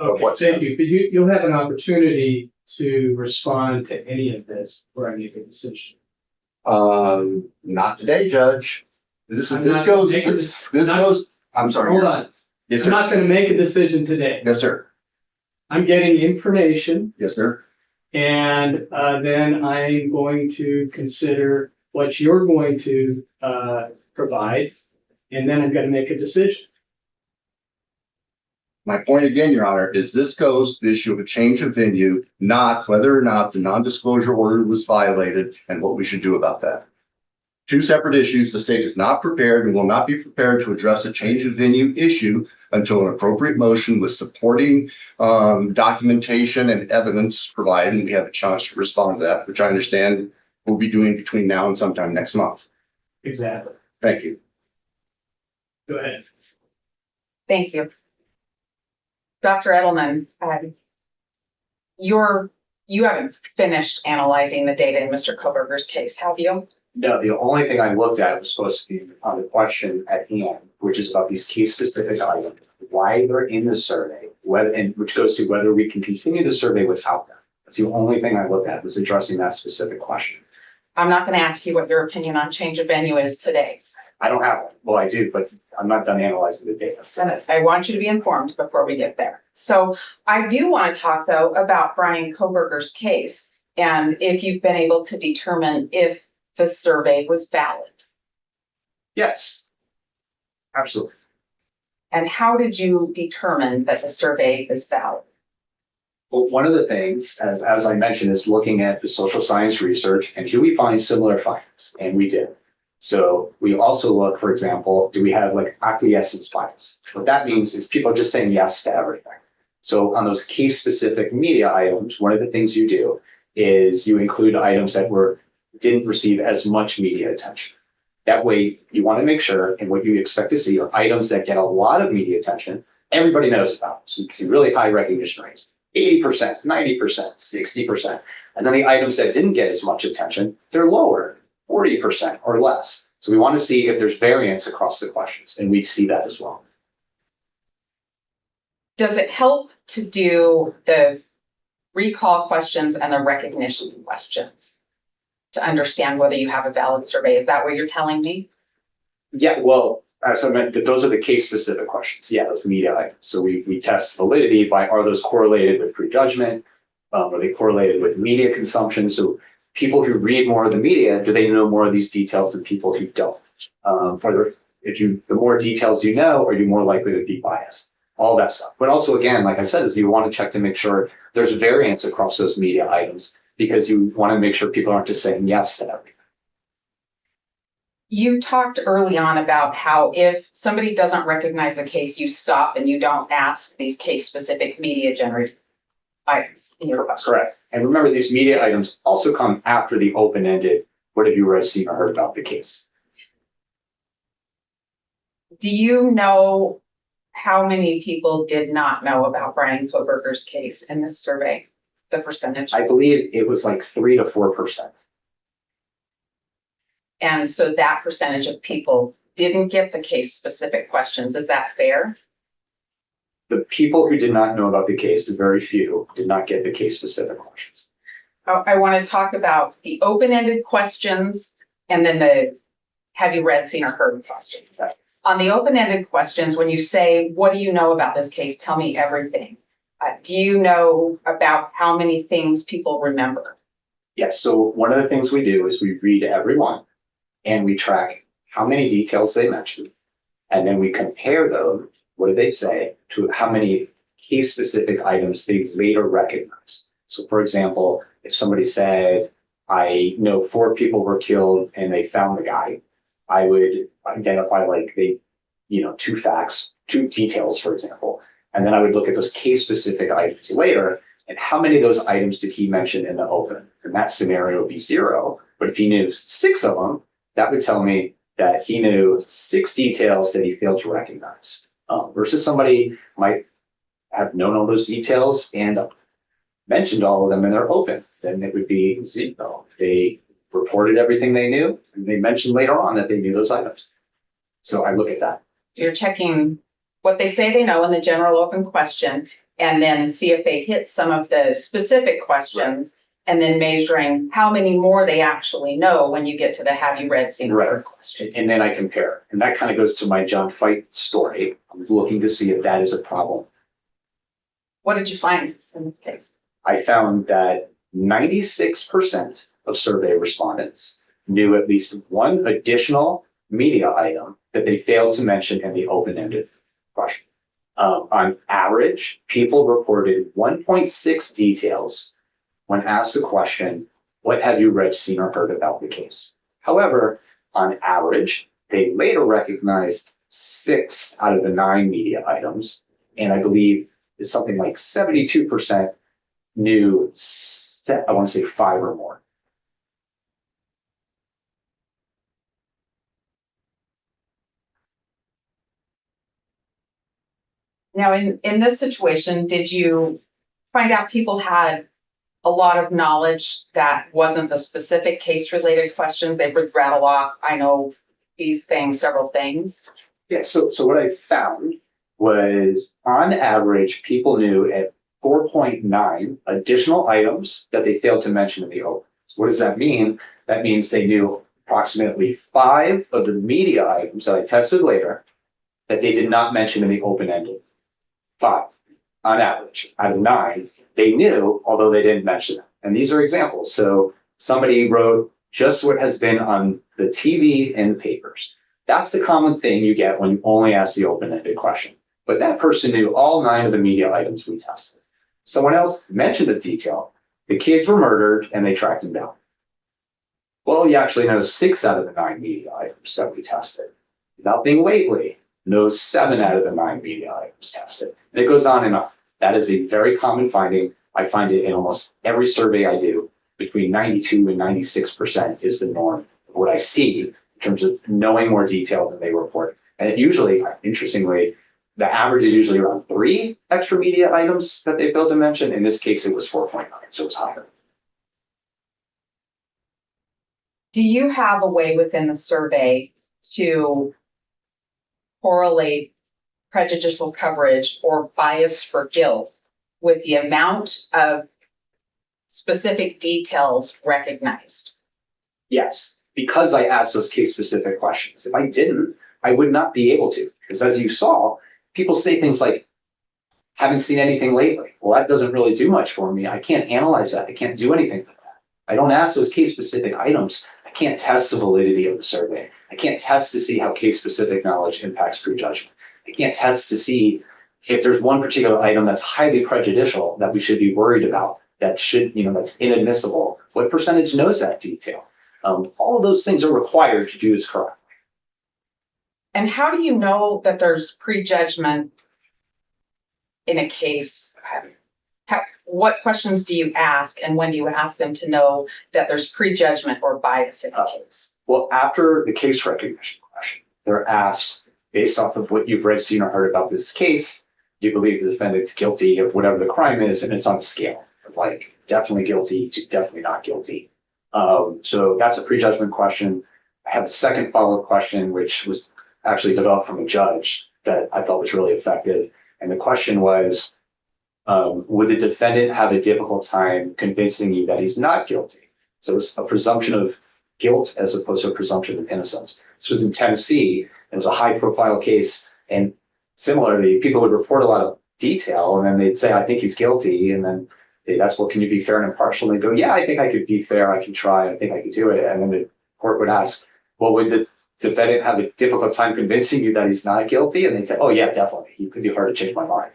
Okay, thank you. But you'll have an opportunity to respond to any of this before I make a decision. Not today, Judge. I'm sorry. Hold on. Yes, I'm sir. not going to make a decision today. Yes, sir. I'm getting information, Yes, sir. and then I'm going to consider what you're going to provide, and then I'm going to make a decision. My point again, Your Honor, is this goes to the issue of a change of venue, not whether or not the non-disclosure order was violated and what we should do about that. Two separate issues. The state is not prepared and will not be prepared to address a change of venue issue until an appropriate motion with supporting documentation and evidence provided, and we have a chance to respond to that, which I understand we'll be doing between now and sometime next month. Exactly. Thank you. Go ahead. Thank you. Dr. Edelman, you haven't finished analyzing the data in Mr. Kohberger's case, have you? No, the only thing I looked at was supposed to be on the question at hand, which is about these case-specific items, why they're in the survey, and which goes to whether we can continue the survey without them. That's the only thing I looked at, was addressing that specific question. I'm not going to ask you what your opinion on change of venue is today. I don't have one. Well, I do, but I'm not done analyzing the data. Senate, I want you to be informed before we get there. So I do want to talk, though, about Bryan Kohberger's case and if you've been able to determine if the survey was valid. Yes, absolutely. And how did you determine that the survey is valid? Well, one of the things, as I mentioned, is looking at the social science research and do we find similar findings? And we did. So we also look, for example, do we have like acquiescence bias? What that means is people are just saying yes to everything. So on those case-specific media items, one of the things you do is you include items that didn't receive as much media attention. That way, you want to make sure, and what you expect to see are items that get a lot of media attention, everybody knows about. So you can see really high recognition rates, 80%, 90%, 60%. And then the items that didn't get as much attention, they're lower, 40% or less. So we want to see if there's variance across the questions, and we see that as well. Does it help to do the recall questions and the recognition questions to understand whether you have a valid survey? Is that what you're telling me? Yeah, well, as I meant, those are the case-specific questions. Yeah, those media items. So we test validity by, are those correlated with prejudgment? Are they correlated with media consumption? So people who read more of the media, do they know more of these details than people who don't? The more details you know, are you more likely to be biased? All that stuff. But also, again, like I said, is you want to check to make sure there's variance across those media items, because you want to make sure people aren't just saying yes to everything. You talked early on about how if somebody doesn't recognize a case, you stop and you don't ask these case-specific media generated items in your question. Correct. And remember, these media items also come after the open-ended, what have you read, seen, or heard about the case? Do you know how many people did not know about Bryan Kohberger's case in this survey? The percentage? I believe it was like 3 to 4%. And so that percentage of people didn't get the case-specific questions. Is that fair? The people who did not know about the case, the very few, did not get the case-specific questions. I want to talk about the open-ended questions and then the have you read, seen, or heard questions. On the open-ended questions, when you say, what do you know about this case? Tell me everything. Do you know about how many things people remember? Yes, so one of the things we do is we read every one and we track how many details they mentioned. And then we compare those, what did they say, to how many case-specific items they later recognize. So for example, if somebody said, I know 4 people were killed and they found the guy, I would identify like 2 facts, 2 details, for example. And then I would look at those case-specific items later and how many of those items did he mention in the open? And that scenario would be 0. But if he knew 6 of them, that would tell me that he knew 6 details that he failed to recognize. Versus somebody might have known all those details and mentioned all of them in their open, then it would be 0. They reported everything they knew, and they mentioned later on that they knew those items. So I look at that. You're checking what they say they know in the general open question, and then see if they hit some of the specific questions, and then measuring how many more they actually know when you get to the have you read, seen, or heard question. And then I compare. And that kind of goes to my John Fight story. I'm looking to see if that is a problem. What did you find in this case? I found that 96% of survey respondents knew at least one additional media item that they failed to mention in the open-ended question. On average, people reported 1.6 details when asked the question, what have you read, seen, or heard about the case? However, on average, they later recognized 6 out of the 9 media items, and I believe it's something like 72% knew, I want to say 5 or more. Now, in this situation, did you find out people had a lot of knowledge that wasn't the specific case-related questions? They would rattle off, I know these things, several things. Yeah, so what I found was on average, people knew at 4.9 additional items that they failed to mention in the open. What does that mean? That means they knew approximately 5 of the media items that I tested later that they did not mention in the open-ended. 5 on average out of 9 they knew, although they didn't mention them. And these are examples. So somebody wrote just what has been on the TV and the papers. That's the common thing you get when you only ask the open-ended question. But that person knew all 9 of the media items we tested. Someone else mentioned a detail. The kids were murdered and they tracked them down. Well, you actually know 6 out of the 9 media items that we tested. Nothing lately. Knows 7 out of the 9 media items tested. And it goes on and on. That is a very common finding. I find it in almost every survey I do. Between 92 and 96% is the norm of what I see in terms of knowing more detail than they report. And it usually, interestingly, the average is usually around 3 extra media items that they failed to mention. In this case, it was 4.9, so it's higher. Do you have a way within the survey to correlate prejudicial coverage or bias for guilt with the amount of specific details recognized? Yes, because I asked those case-specific questions. If I didn't, I would not be able to. Because as you saw, people say things like, haven't seen anything lately. Well, that doesn't really do much for me. I can't analyze that. I can't do anything with that. I don't ask those case-specific items. I can't test the validity of the survey. I can't test to see how case-specific knowledge impacts prejudgment. I can't test to see if there's one particular item that's highly prejudicial that we should be worried about that should, that's inadmissible? What percentage knows that detail? All of those things are required to do this correctly. And how do you know that there's prejudgment in a case? What questions do you ask, and when do you ask them to know that there's prejudgment or bias in a case? Well, after the case recognition question, they're asked, based off of what you've read, seen, or heard about this case, do you believe the defendant's guilty of whatever the crime is? And it's on a scale of like definitely guilty to definitely not guilty. So that's a prejudgment question. I have a second follow-up question, which was actually developed from a judge that I thought was really effective. And the question was, would the defendant have a difficult time convincing you that he's not guilty? So it's a presumption of guilt as opposed to a presumption of innocence. This was in Tennessee. It was a high-profile case. And similarly, people would report a lot of detail, and then they'd say, I think he's guilty. And then that's, well, can you be fair and impartial? And they go, yeah, I think I could be fair. I can try. I think I could do it. And then the court would ask, well, would the defendant have a difficult time convincing you that he's not guilty? And they'd say, oh, yeah, definitely. He could be hard to change my mind.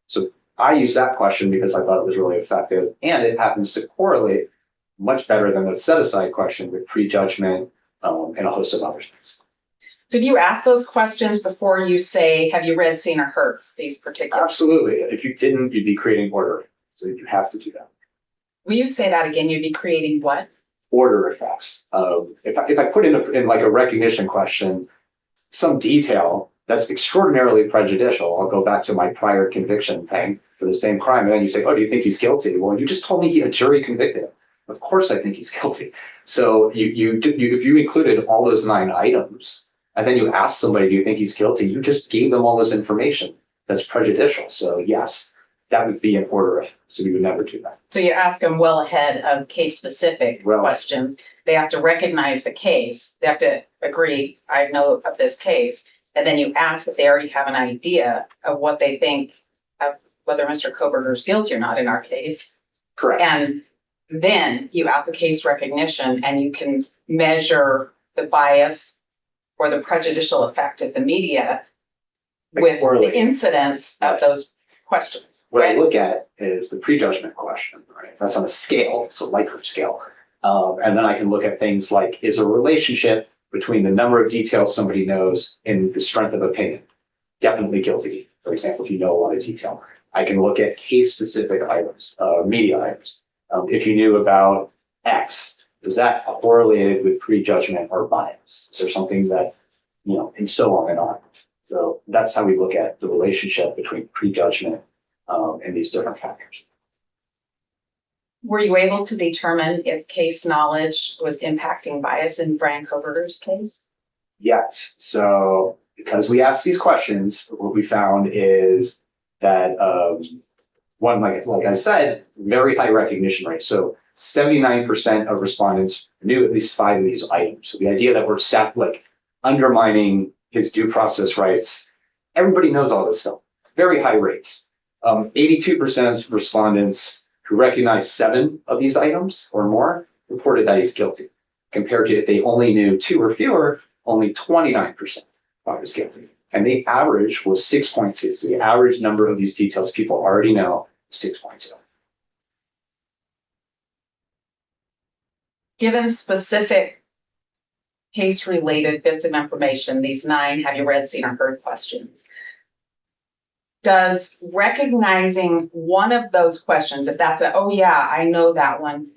So I use that question because I thought it was really effective. And it happens to correlate much better than the set-aside question with prejudgment and a host of other things. So do you ask those questions before you say, have you read, seen, or heard these particular? Absolutely. If you didn't, you'd be creating order. So you have to do that. Will you say that again? You'd be creating what? Order effects. If I put in like a recognition question, some detail that's extraordinarily prejudicial, I'll go back to my prior conviction thing for the same crime. And then you say, oh, do you think he's guilty? Well, you just told me a jury convicted him. Of course I think he's guilty. So if you included all those 9 items, and then you ask somebody, do you think he's guilty? You just gave them all this information that's prejudicial. So yes, that would be an order. So we would never do that. So you ask them well ahead of case-specific questions. They have to recognize the case. They have to agree, I know of this case. And then you ask if they already have an idea of what they think of whether Mr. Kohberger is guilty or not in our case. Correct. And then you add the case recognition, and you can measure the bias or the prejudicial effect of the media with the incidence of those questions. What I look at is the prejudgment question, right? That's on a scale, so Likert scale. And then I can look at things like, is a relationship between the number of details somebody knows and the strength of opinion? Definitely guilty. For example, if you know a lot of detail. I can look at case-specific items, media items. If you knew about X, is that correlated with prejudgment or bias? Is there something that, and so on and on. So that's how we look at the relationship between prejudgment and these different factors. Were you able to determine if case knowledge was impacting bias in Bryan Kohberger's case? Yes. So because we asked these questions, what we found is that one, like I said, very high recognition rate. So 79% of respondents knew at least 5 of these items. So the idea that we're undermining his due process rights, everybody knows all this stuff. It's very high rates. 82% of respondents who recognized 7 of these items or more reported that he's guilty, compared to if they only knew 2 or fewer, only 29% thought he was guilty. And the average was 6.2. So the average number of these details people already know is 6.2. Given specific case-related bits of information, these 9 have you read, seen, or heard questions, does recognizing one of those questions, if that's oh yeah, I know that one,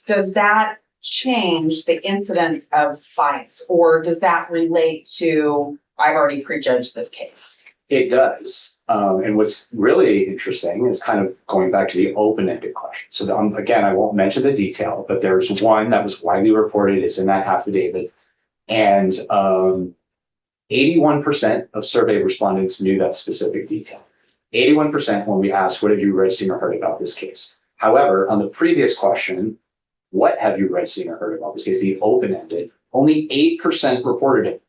does that change the incidence of bias, or does that relate to, I've already prejudged this case? It does. And what's really interesting is kind of going back to the open-ended question. So again, I won't mention the detail, but there's one that was widely reported. It's in that affidavit. And 81% of survey respondents knew that specific detail. 81% when we asked, what have you read, seen, or heard about this case? However, on the previous question, what have you read, seen, or heard about this case, the open-ended, only 8% reported it.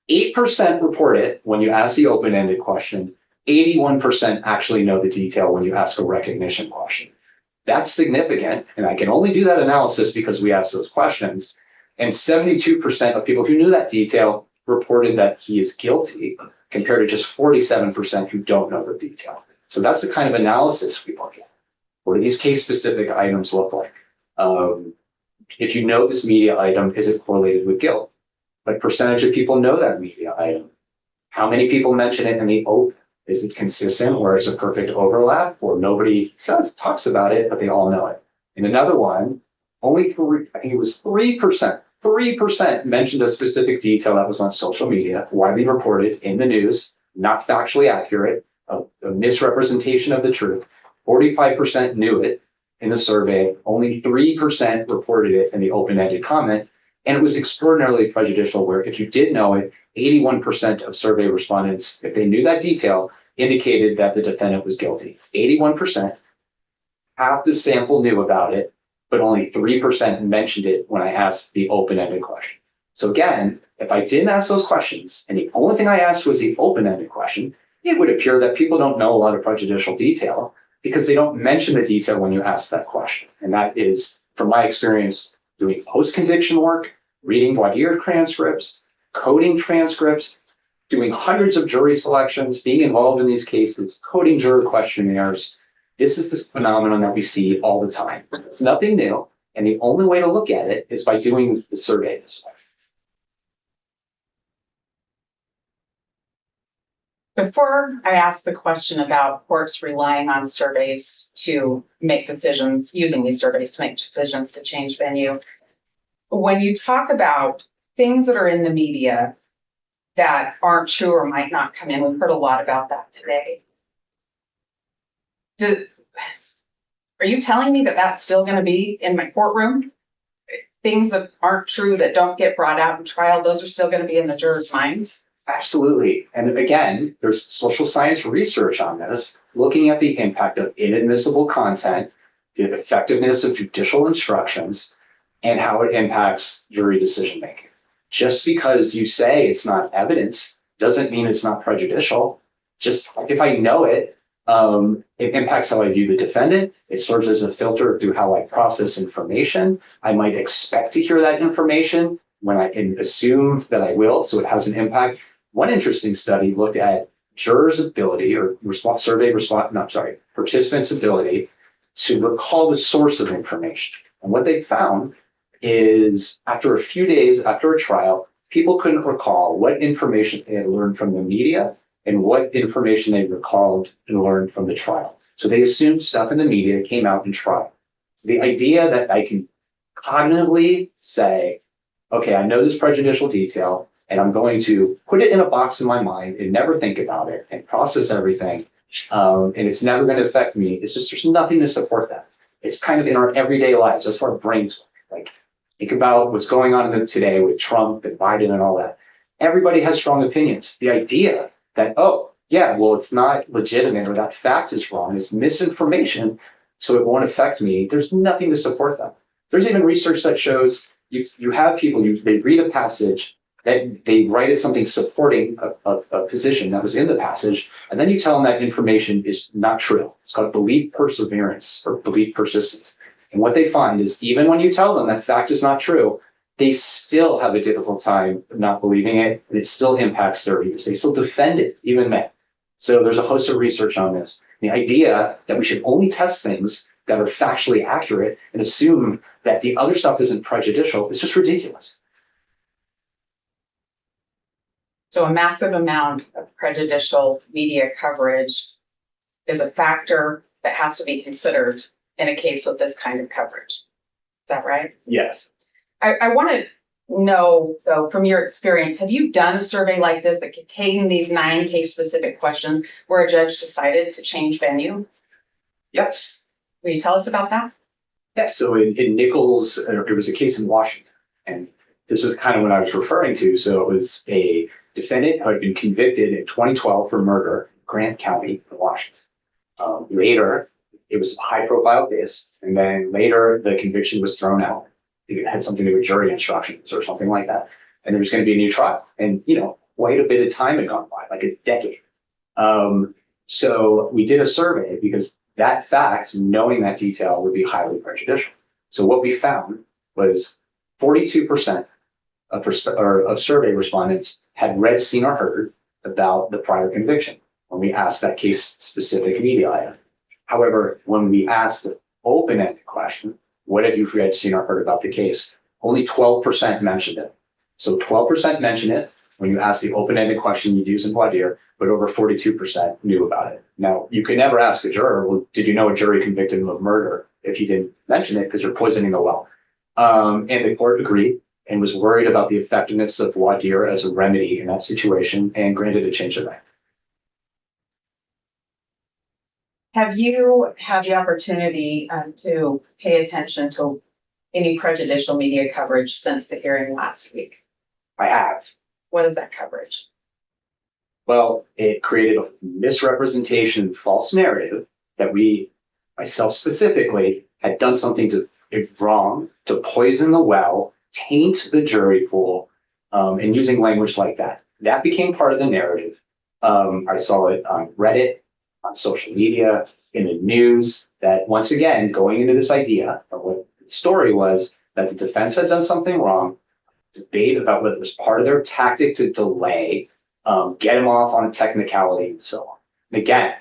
8% report it when you ask the open-ended question. 81% actually know the detail when you ask a recognition question. That's significant, and I can only do that analysis because we asked those questions. And 72% of people who knew that detail reported that he is guilty, compared to just 47% who don't know the detail. So that's the kind of analysis we look at. What do these case specific items look like? If you know this media item, is it correlated with guilt? What percentage of people know that media item? How many people mention it in the oath? Is it consistent where it's a perfect overlap, or nobody talks about it, but they all know it? And another one, only I think it was 3% mentioned a specific detail that was on social media, widely reported in the news, not factually accurate, a misrepresentation of the truth. 45% knew it in the survey, only 3% reported it in the open-ended comment, and it was extraordinarily prejudicial where if you did know it, 81% of survey respondents, if they knew that detail, indicated that the defendant was guilty. 81%, half the sample knew about it, but only 3% mentioned it when I asked the open-ended question. So again, if I didn't ask those questions, and the only thing I asked was the open-ended question, it would appear that people don't know a lot of prejudicial detail because they don't mention the detail when you ask that question. And that is, from my experience, doing post-conviction work, reading voir dire transcripts, coding transcripts, doing hundreds of jury selections, being involved in these cases, coding juror questionnaires. This is the phenomenon that we see all the time. It's nothing new. And the only way to look at it is by doing the survey this way. Before I ask the question about courts relying on surveys to make decisions, using these surveys to make decisions to change venue, when you talk about things that are in the media that aren't true or might not come in, we've heard a lot about that today. Are you telling me that that's still going to be in my courtroom? Things that aren't true that don't get brought out in trial, those are still going to be in the jurors' minds? Absolutely. And again, there's social science research on this, looking at the impact of inadmissible content, the effectiveness of judicial instructions, and how it impacts jury decision-making. Just because you say it's not evidence doesn't mean it's not prejudicial. Just if I know it, it impacts how I view the defendant. It serves as a filter through how I process information. I might expect to hear that information when I can assume that I will, so it has an impact. One interesting study looked at jurors' ability or participants' ability to recall the source of information. And what they found is after a few days after a trial, people couldn't recall what information they had learned from the media and what information they recalled and learned from the trial. So they assumed stuff in the media came out in trial. The idea that I can cognitively say, okay, I know this prejudicial detail, and I'm going to put it in a box in my mind and never think about it and process everything, and it's never going to affect me. It's just, there's nothing to support that. It's kind of in our everyday lives. That's what our brains work. Like, think about what's going on today with Trump and Biden and all that. Everybody has strong opinions. The idea that, oh, yeah, well, it's not legitimate or that fact is wrong, it's misinformation, so it won't affect me. There's nothing to support that. There's even research that shows you have people, they read a passage, that they write something supporting a position that was in the passage, and then you tell them that information is not true. It's called belief perseverance or belief persistence. And what they find is even when you tell them that fact is not true, they still have a difficult time not believing it, and it still impacts their views. They still defend it, even then. So there's a host of research on this. The idea that we should only test things that are factually accurate and assume that the other stuff isn't prejudicial is just ridiculous. So a massive amount of prejudicial media coverage is a factor that has to be considered in a case with this kind of coverage. Is that right? Yes. I want to know, though, from your experience, have you done a survey like this that contained these 9 case-specific questions where a judge decided to change venue? Yes. Will you tell us about that? Yes. So in Nichols, there was a case in Washington, and this is kind of what I was referring to. So it was a defendant who had been convicted in 2012 for murder in Grant County in Washington. Later, it was a high-profile case, and then later the conviction was thrown out. It had something to do with jury instructions or something like that. And there was going to be a new trial. And, quite a bit of time had gone by, like a decade. So we did a survey because that fact, knowing that detail, would be highly prejudicial. So what we found was 42% of survey respondents had read, seen, or heard about the prior conviction when we asked that case-specific media item. However, when we asked the open-ended question, what have you read, seen, or heard about the case? Only 12% mentioned it. So 12% mentioned it when you ask the open-ended question you'd use in voir dire, but over 42% knew about it. Now, you could never ask a juror, well, did you know a jury convicted him of murder if he didn't mention it because you're poisoning the well? And the court agreed and was worried about the effectiveness of voir dire as a remedy in that situation and granted a change of venue. Have you had the opportunity to pay attention to any prejudicial media coverage since the hearing last week? I have. What is that coverage? Well, it created a misrepresentation, false narrative that we, myself specifically, had done something wrong to poison the well, taint the jury pool, and using language like that. That became part of the narrative. I saw it on Reddit, on social media, in the news, that once again, going into this idea of what the story was, that the defense had done something wrong, debate about whether it was part of their tactic to delay, get him off on a technicality, and so on. And again,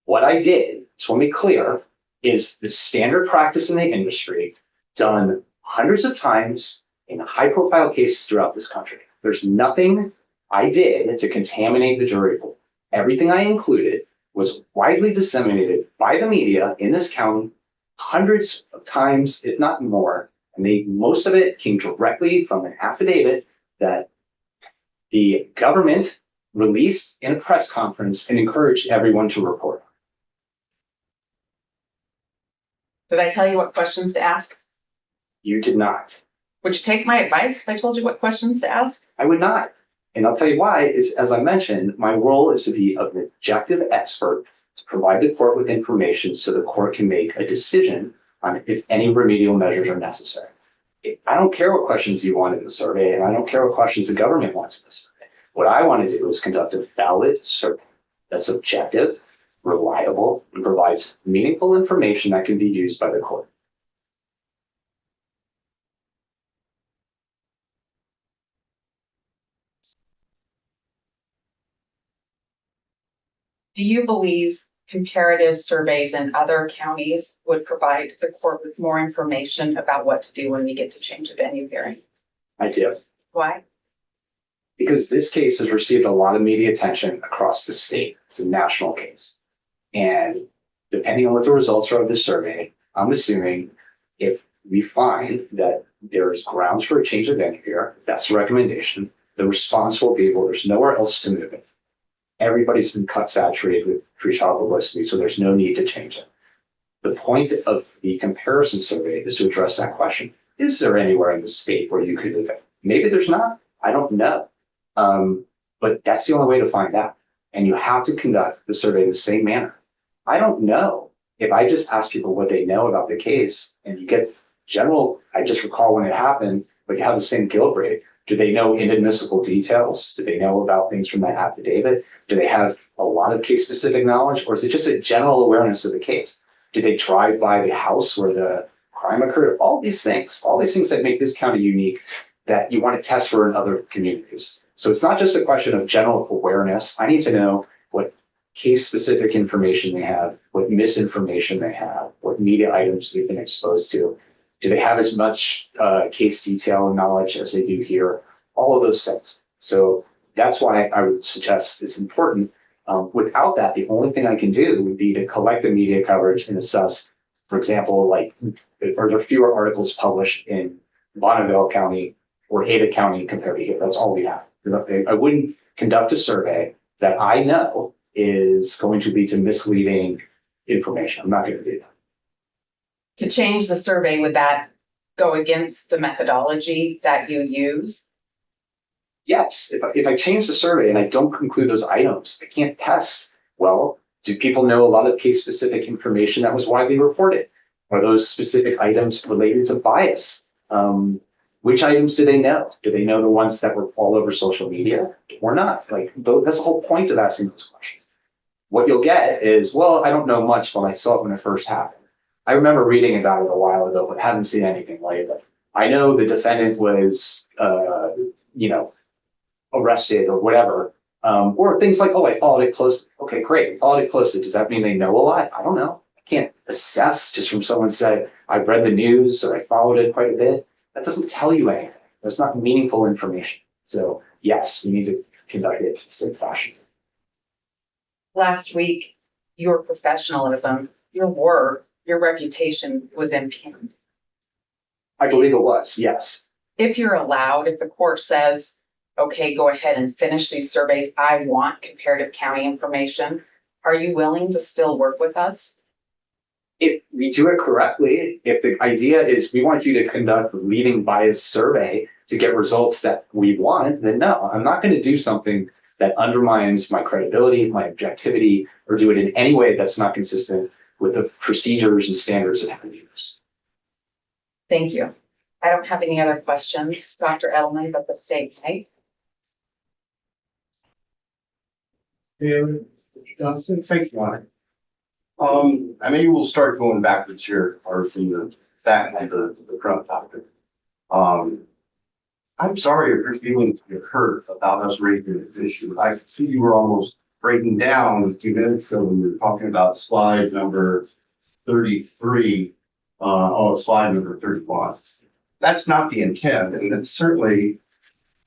what I did, just want to be clear, is the standard practice in the industry, done hundreds of times in high-profile cases throughout this country. There's nothing I did to contaminate the jury pool. Everything I included was widely disseminated by the media in this county hundreds of times, if not more. And most of it came directly from an affidavit that the government released in a press conference and encouraged everyone to report. Did I tell you what questions to ask? You did not. Would you take my advice if I told you what questions to ask? I would not. And I'll tell you why is, as I mentioned, my role is to be an objective expert to provide the court with information so the court can make a decision on if any remedial measures are necessary. I don't care what questions you want in the survey, and I don't care what questions the government wants in the survey. What I want to do is conduct a valid survey that's objective, reliable, and provides meaningful information that can be used by the court. Do you believe comparative surveys in other counties would provide the court with more information about what to do when we get to change a venue hearing? I do. Why? Because this case has received a lot of media attention across the state. It's a national case. And depending on what the results are of the survey, I'm assuming if we find that there's grounds for a change of venue here, if that's a recommendation, the response will be, well, there's nowhere else to move it. Everybody's been cut saturated with pretrial publicity, so there's no need to change it. The point of the comparison survey is to address that question. Is there anywhere in the state where you could move it? Maybe there's not. I don't know. But that's the only way to find out. And you have to conduct the survey in the same manner. I don't know if I just ask people what they know about the case and you get general, I just recall when it happened, but you have the same guilt rate. Do they know inadmissible details? Do they know about things from that affidavit? Do they have a lot of case-specific knowledge, or is it just a general awareness of the case? Did they drive by the house where the crime occurred? All these things that make this county unique that you want to test for in other communities. So it's not just a question of general awareness. I need to know what case-specific information they have, what misinformation they have, what media items they've been exposed to. Do they have as much case detail and knowledge as they do here? All of those things. So that's why I would suggest it's important. Without that, the only thing I can do would be to collect the media coverage and assess, for example, like, are there fewer articles published in Bonneville County or Ada County compared to here? That's all we have. I wouldn't conduct a survey that I know is going to lead to misleading information. I'm not going to do that. To change the survey, would that go against the methodology that you use? Yes, if I change the survey and I don't include those items, I can't test. Well, do people know a lot of case-specific information that was widely reported? Are those specific items related to bias? Which items do they know? Do they know the ones that were all over social media or not? Like, that's the whole point of asking those questions. What you'll get is, well, I don't know much, but I saw it when it first happened. I remember reading about it a while ago, but haven't seen anything lately. I know the defendant was, arrested or whatever, or things like, oh, I followed it closely. Okay, great, followed it closely. Does that mean they know a lot? I don't know. assess just from someone saying, I've read the news or I followed it quite a bit. That doesn't tell you anything. That's not meaningful information. So yes, we need to conduct it in a consistent fashion. Last week, your professionalism, your work, your reputation was impugned. I believe it was, yes. If you're allowed, if the court says, okay, go ahead and finish these surveys, I want comparative county information, are you willing to still work with us? If we do it correctly, if the idea is we want you to conduct a leading bias survey to get results that we want, then no, I'm not going to do something that undermines my credibility, my objectivity, or do it in any way that's not consistent with the procedures and standards that have been used. Thank you. I don't have any other questions, Dr. Edelman, but the state, right? Johnson? Thank you, Honor. I maybe we'll start going backwards here, or from the back to the front topic. I'm sorry if you're feeling hurt about us raising this issue. I see you were almost breaking down a few minutes ago when we were talking about slide number 33, slide number 31. That's not the intent, and it's certainly,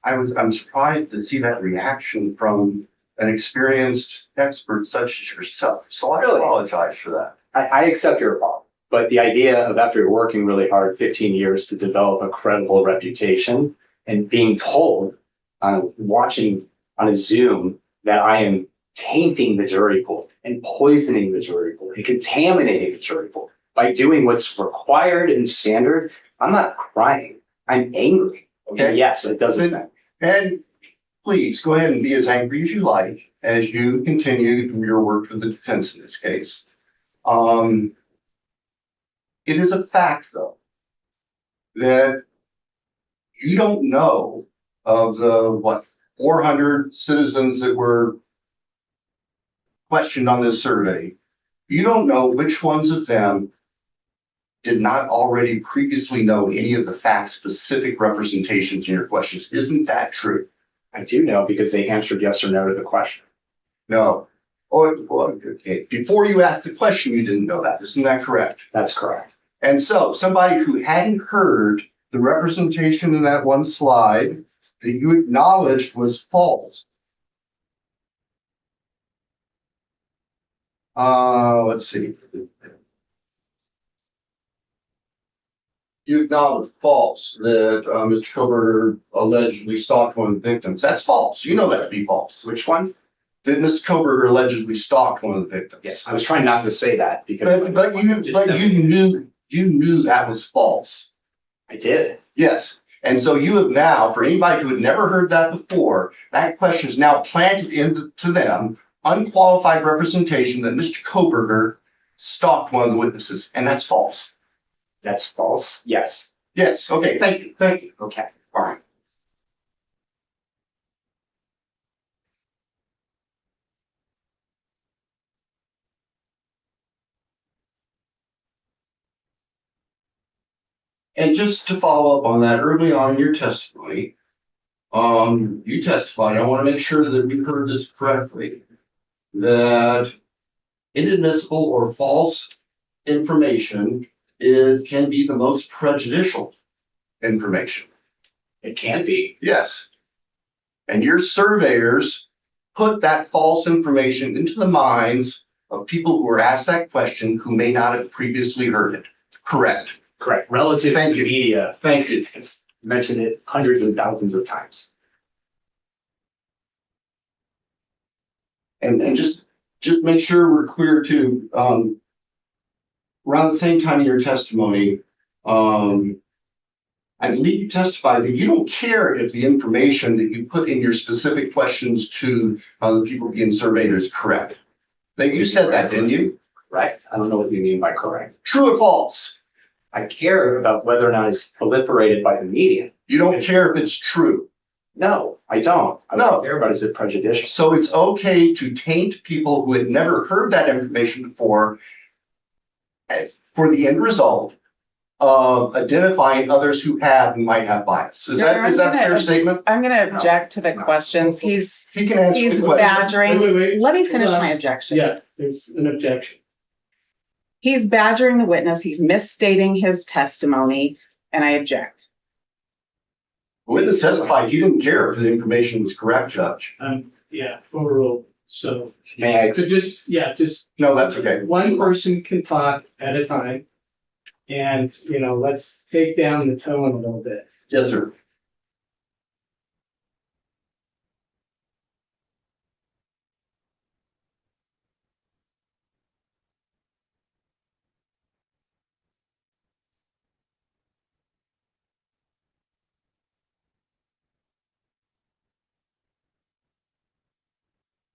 I'm surprised to see that reaction from an experienced expert such as yourself. So I apologize for that. I accept your apology, but the idea of after working really hard 15 years to develop a credible reputation and being told watching on a Zoom that I am tainting the jury pool and poisoning the jury pool and contaminating the jury pool by doing what's required and standard, I'm not crying. I'm angry. Okay. And yes, it doesn't matter. And please go ahead and be as angry as you like as you continue your work with the defense in this case. It is a fact, though, that you don't know of the, 400 citizens that were questioned on this survey. You don't know which ones of them did not already previously know any of the fact-specific representations in your questions. Isn't that true? I do know because they answered yes or no to the question. No. Oh, well, okay. Before you asked the question, you didn't know that. Isn't that correct? That's correct. And so somebody who hadn't heard the representation in that one slide that you acknowledged was false. Let's see. You acknowledged false that Mr. Kohberger allegedly stalked one of the victims. That's false. You know that to be false. Which one? That Mr. Kohberger allegedly stalked one of the victims. Yes, I was trying not to say that because But you knew that was false. I did. Yes. And so you have now, for anybody who had never heard that before, that question is now planted into them, unqualified representation that Mr. Kohberger stalked one of the witnesses, and that's false. That's false. Yes. Yes. Okay. Thank you. Thank you. Okay. All right. And just to follow up on that, early on in your testimony, you testified, I want to make sure that we heard this correctly, that inadmissible or false information can be the most prejudicial information. It can be. Yes. And your surveyors put that false information into the minds of people who were asked that question who may not have previously heard it. Correct. Correct. Relative Thank to you. the media. Thank you. It's mentioned it hundreds and thousands of times. And just make sure we're clear too, around the same time in your testimony, I believe you testified that you don't care if the information that you put in your specific questions to the people being surveyed is correct. That you said that, didn't you? Right. I don't know what you mean by correct. True or false? I care about whether or not it's proliferated by the media. You don't care if it's true. No, I don't. I No. don't care about is it prejudicial. So it's okay to taint people who had never heard that information before for the end result of identifying others who have and might have bias. Is that a fair statement? I'm gonna object to the it's not. questions. He's He can answer the question. badgering. Wait. Let me finish Hold on. my objection. Yeah, there's an objection. He's badgering the witness, he's misstating his testimony, and I object. The witness testified he didn't care if the information was correct, Judge. Yeah, overruled. So, May I? so just No, that's okay. one person can talk at a time. And, let's take down the tone a little bit. Yes, sir.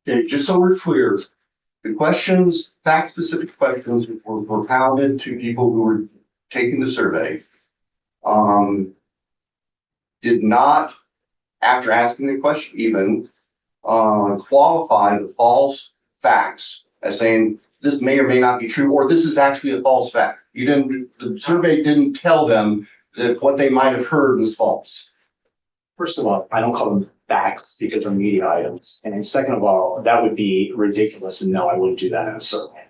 Okay, just so we're clear, the questions, fact-specific questions were propounded to people who were taking the survey. Did not, after asking the question even, qualify the false facts as saying this may or may not be true, or this is actually a false fact. The survey didn't tell them that what they might have heard was false. First of all, I don't call them facts because they're media items. And then second of all, that would be ridiculous. And no, I wouldn't do that in a survey.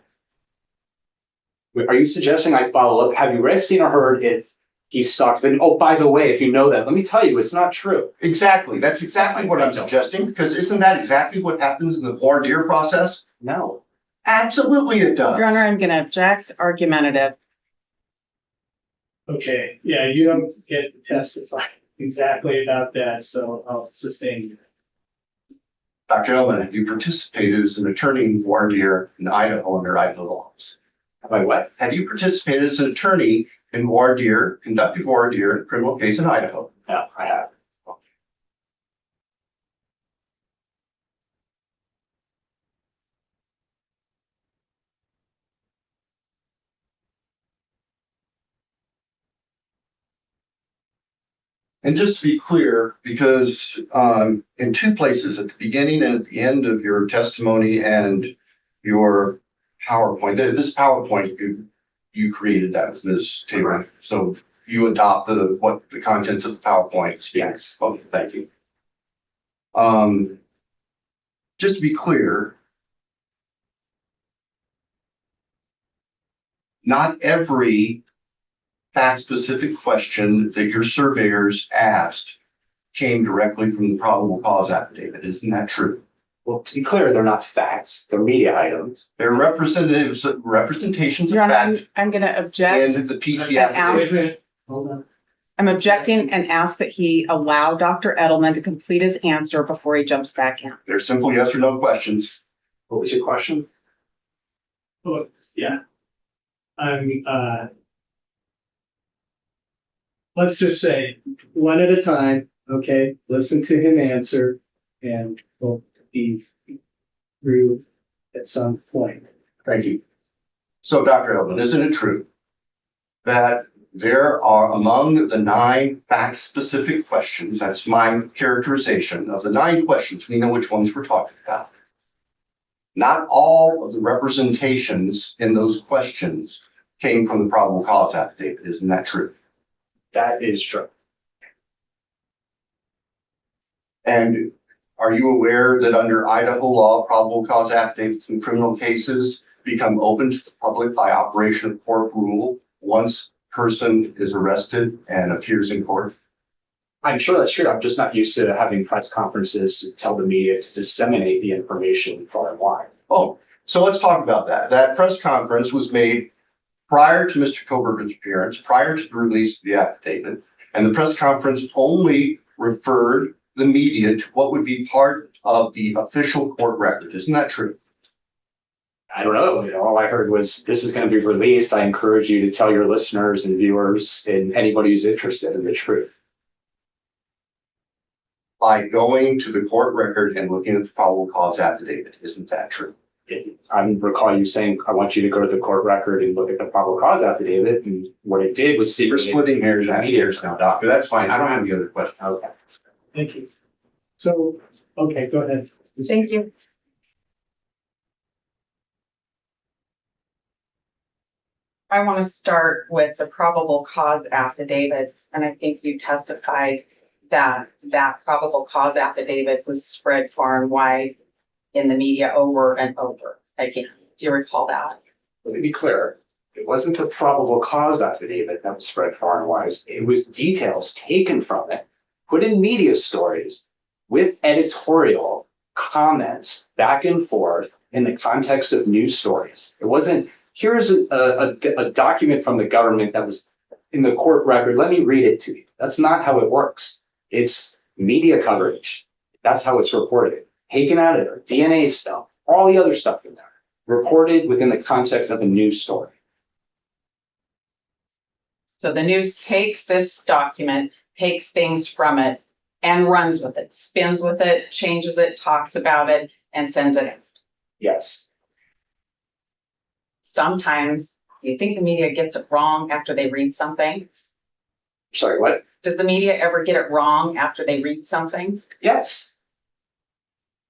Are you suggesting I follow up? Have you read, seen, or heard if he's stalked? But oh, by the way, if you know that, let me tell you, it's not true. Exactly. That's exactly what I'm suggesting, because isn't that exactly what happens in the voir dire process? No. Absolutely it does. Your Honor, I'm gonna object, argumentative. Okay, yeah, you don't get to testify exactly about that, so I'll sustain you. Dr. Edelman, have you participated as an attorney in voir dire in Idaho under Idaho laws? Have I what? Have you participated as an attorney in voir dire, conducted voir dire in a criminal case in Idaho? No, I have. And just to be clear, because in two places, at the beginning and at the end of your testimony and your PowerPoint, this PowerPoint, you created that, Ms. Taylor. So you adopt what the contents of the PowerPoint speaks. Yes. Okay, thank you. Just to be clear, not every fact-specific question that your surveyors asked came directly from the probable cause affidavit. Isn't that true? Well, to be clear, they're not facts. They're media items. They're representations of Your Honor, fact I'm gonna object. in the PC And affidavit. ask- Wait a minute, hold on. I'm objecting and ask that he allow Dr. Edelman to complete his answer before he jumps back in. They're simple yes or no questions. What was your question? Oh, yeah. Let's just say, one at a time, okay? Listen to him answer, and we'll be through at some point. Thank you. So, Dr. Edelman, isn't it true that there are among the 9 fact-specific questions, that's my characterization of the 9 questions, we know which ones we're talking about. Not all of the representations in those questions came from the probable cause affidavit. Isn't that true? That is true. And are you aware that under Idaho law, probable cause affidavits in criminal cases become open to the public by operation of court rule once person is arrested and appears in court? I'm sure that's true. I'm just not used to having press conferences to tell the media to disseminate the information far and wide. Oh, so let's talk about that. That press conference was made prior to Mr. Kohberger's appearance, prior to the release of the affidavit, and the press conference only referred the media to what would be part of the official court record. Isn't that true? I don't know. All I heard was this is going to be released. I encourage you to tell your listeners and viewers and anybody who's interested in the truth. By going to the court record and looking at the probable cause affidavit. Isn't that true? I recall you saying, I want you to go to the court record and look at the probable cause affidavit. And what it did was We're splitting hairs and meters now, doctor. That's fine. I don't have any other questions. Okay. Thank you. So, okay, go ahead. Thank you. I want to start with the probable cause affidavit, and I think you testified that that probable cause affidavit was spread far and wide in the media over and over again. Do you recall that? Let me be clear. It wasn't the probable cause affidavit that was spread far and wide. It was details taken from it, put in media stories with editorial comments back and forth in the context of news stories. It wasn't, here's a document from the government that was in the court record. Let me read it to you. That's not how it works. It's media coverage. That's how it's reported. Taken out of there, DNA stuff, all the other stuff in there, reported within the context of a news story. So the news takes this document, takes things from it, and runs with it, spins with it, changes it, talks about it, and sends it out. Yes. Sometimes, do you think the media gets it wrong after they read something? Sorry, what? Does the media ever get it wrong after they read something? Yes.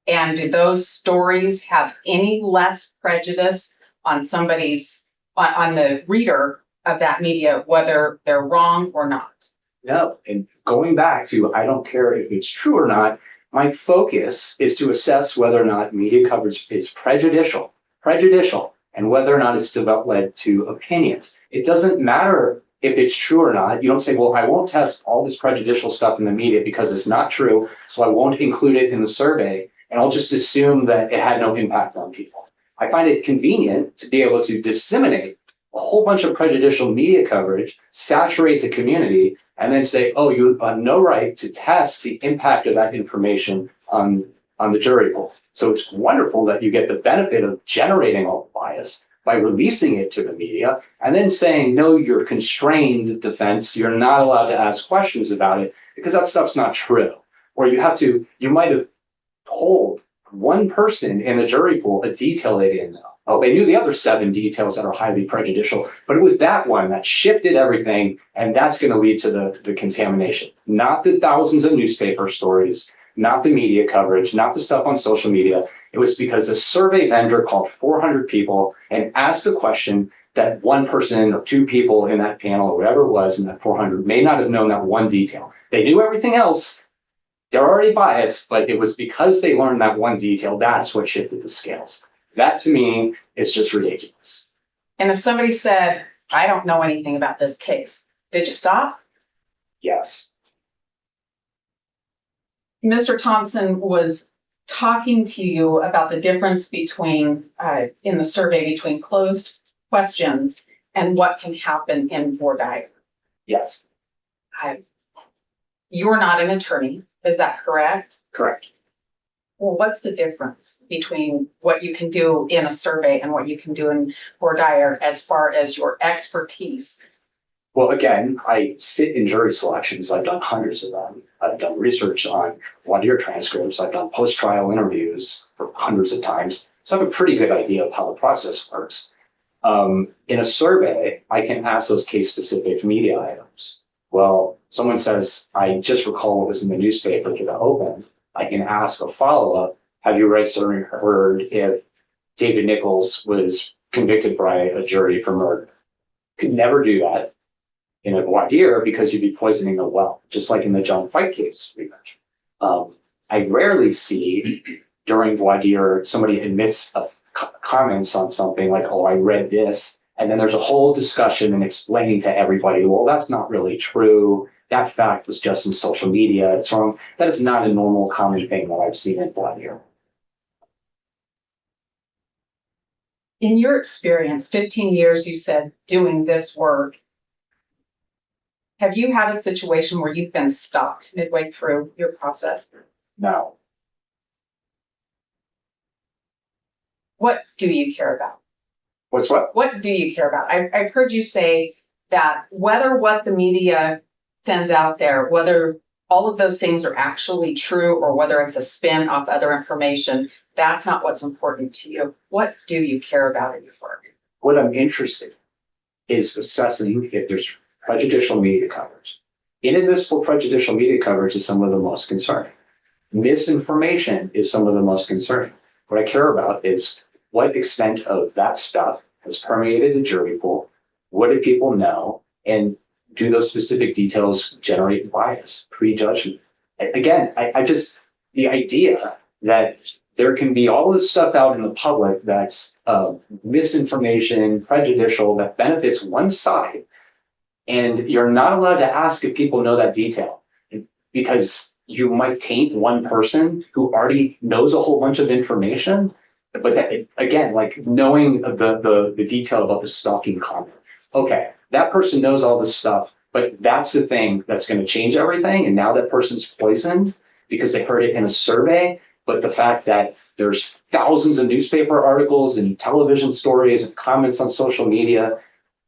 And do those stories have any less prejudice on somebody's, on the reader of that media, whether they're wrong or not? No. And going back to, I don't care if it's true or not, my focus is to assess whether or not media coverage is prejudicial, and whether or not it's led to opinions. It doesn't matter if it's true or not. You don't say, well, I won't test all this prejudicial stuff in the media because it's not true, so I won't include it in the survey, and I'll just assume that it had no impact on people. I find it convenient to be able to disseminate a whole bunch of prejudicial media coverage, saturate the community, and then say, oh, you have no right to test the impact of that information on the jury pool. So it's wonderful that you get the benefit of generating all the bias by releasing it to the media and then saying, no, you're constrained defense. You're not allowed to ask questions about it because that stuff's not true. Or you might have told one person in the jury pool a detail they didn't know. Oh, they knew the other 7 details that are highly prejudicial, but it was that one that shifted everything, and that's going to lead to the contamination. Not the thousands of newspaper stories, not the media coverage, not the stuff on social media. It was because a survey vendor called 400 people and asked a question that one person or 2 people in that panel, or whatever it was in that 400, may not have known that one detail. They knew everything else. They're already biased, but it was because they learned that one detail, that's what shifted the scales. That to me is just ridiculous. And if somebody said, I don't know anything about this case, did you stop? Yes. Mr. Thompson was talking to you about the difference between, in the survey, between closed questions and what can happen in voir dire. Yes. You're not an attorney, is that correct? Correct. Well, what's the difference between what you can do in a survey and what you can do in voir dire as far as your expertise? Well, again, I sit in jury selections. I've done hundreds of them. I've done research on voir dire transcripts. I've done post-trial interviews for hundreds of times. So I have a pretty good idea of how the process works. In a survey, I can ask those case-specific media items. Well, someone says, I just recall what was in the newspaper to the open. I can ask a follow-up. Have you read or heard if David Nichols was convicted by a jury for murder? Could never do that in a voir dire because you'd be poisoning the well, just like in the John Fight case we mentioned. I rarely see during voir dire somebody admits comments on something like, oh, I read this. And then there's a whole discussion and explaining to everybody, well, that's not really true. That fact was just in social media. It's wrong. That is not a normal common thing that I've seen in voir dire. In your experience, 15 years, you said, doing this work, have you had a situation where you've been stopped midway through your process? No. What do you care about? What's what? What do you care about? I've heard you say that whether what the media sends out there, whether all of those things are actually true or whether it's a spin off other information, that's not what's important to you. What do you care about in your work? What I'm interested in is assessing if there's prejudicial media coverage. Inadmissible prejudicial media coverage is some of the most concerning. Misinformation is some of the most concerning. What I care about is what extent of that stuff has permeated the jury pool. What do people know? And do those specific details generate bias, prejudgment? Again, I just, the idea that there can be all this stuff out in the public that's misinformation, prejudicial, that benefits one side. And you're not allowed to ask if people know that detail, because you might taint one person who already knows a whole bunch of information. But that, again, like knowing the detail about the stalking comment. Okay, that person knows all this stuff, but that's the thing that's going to change everything. And now that person's poisoned because they heard it in a survey. But the fact that there's thousands of newspaper articles and television stories and comments on social media,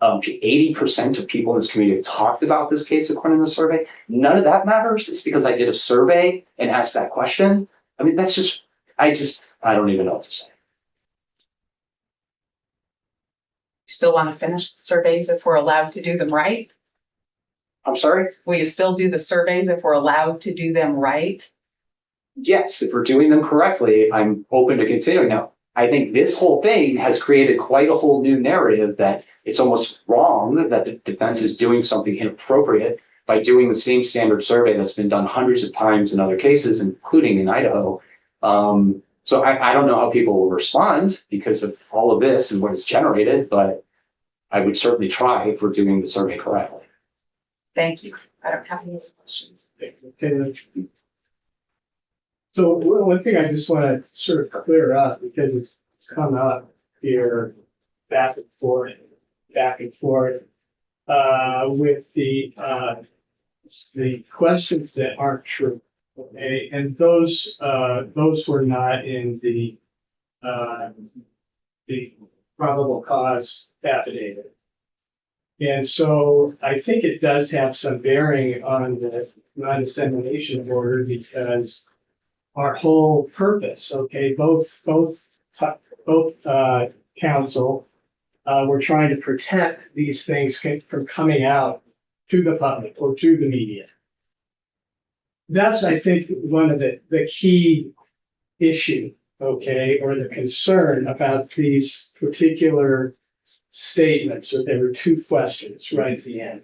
80% of people in this community have talked about this case according to the survey. None of that matters. It's because I did a survey and asked that question. I mean, that's just, I don't even know what to say. Still want to finish the surveys if we're allowed to do them right? I'm sorry? Will you still do the surveys if we're allowed to do them right? Yes, if we're doing them correctly, I'm open to continuing. Now, I think this whole thing has created quite a whole new narrative that it's almost wrong that the defense is doing something inappropriate by doing the same standard survey that's been done hundreds of times in other cases, including in Idaho. So I don't know how people will respond because of all of this and what it's generated, but I would certainly try if we're doing the survey correctly. Thank you. I don't have any other questions. Okay. So one thing I just want to sort of clear up, because it's come up here back and forth with the questions that aren't true. Okay, and those were not in the probable cause affidavit. And so I think it does have some bearing on the non-dissemination order, because our whole purpose, okay, both counsel were trying to protect these things from coming out to the public or to the media. That's, I think, one of the key issue, okay, or the concern about these particular statements. So there were two questions right at the end.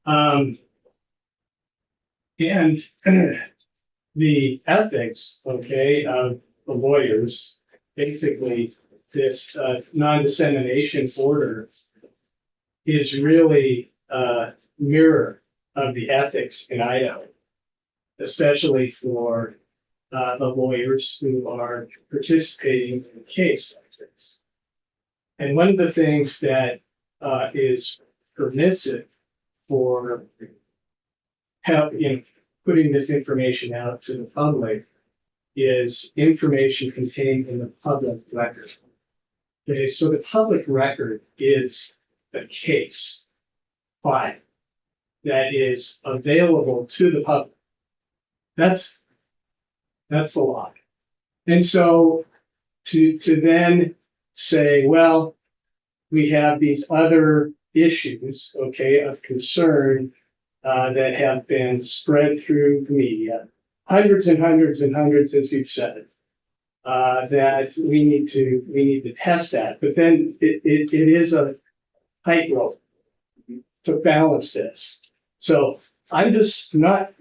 And the ethics, okay, of the lawyers, basically this non-dissemination order is really a mirror of the ethics in Idaho, especially for the lawyers who are participating in a case like this. And one of the things that is permissive for help in putting this information out to the public is information contained in the public record. Okay, so the public record is a case file that is available to the public. That's the law. And so to then say, well, we have these other issues, okay, of concern that have been spread through the media, hundreds and hundreds and hundreds, as you've said, that we need to test that. But then it is a tightrope to balance this. So I'm just not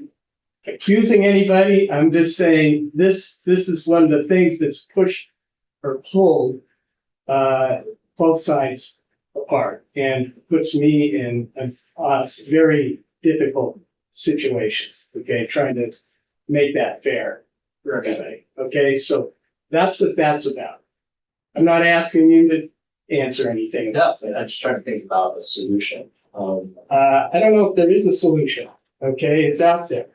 accusing anybody. I'm just saying this is one of the things that's pushed or pulled both sides apart and puts me in a very difficult situation. Okay, trying to make that fair for everybody. Okay, so that's what that's about. I'm not asking you to answer anything. No, I'm just trying to think about a solution. I don't know if there is a solution. Okay, it's out there,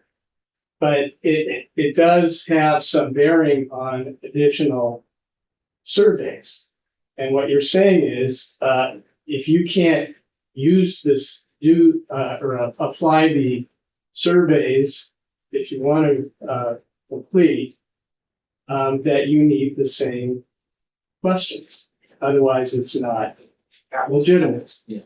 but it does have some bearing on additional surveys. And what you're saying is, if you can't use this, or apply the surveys that you want to complete, that you need the same questions. Otherwise, it's not legitimate. Yeah.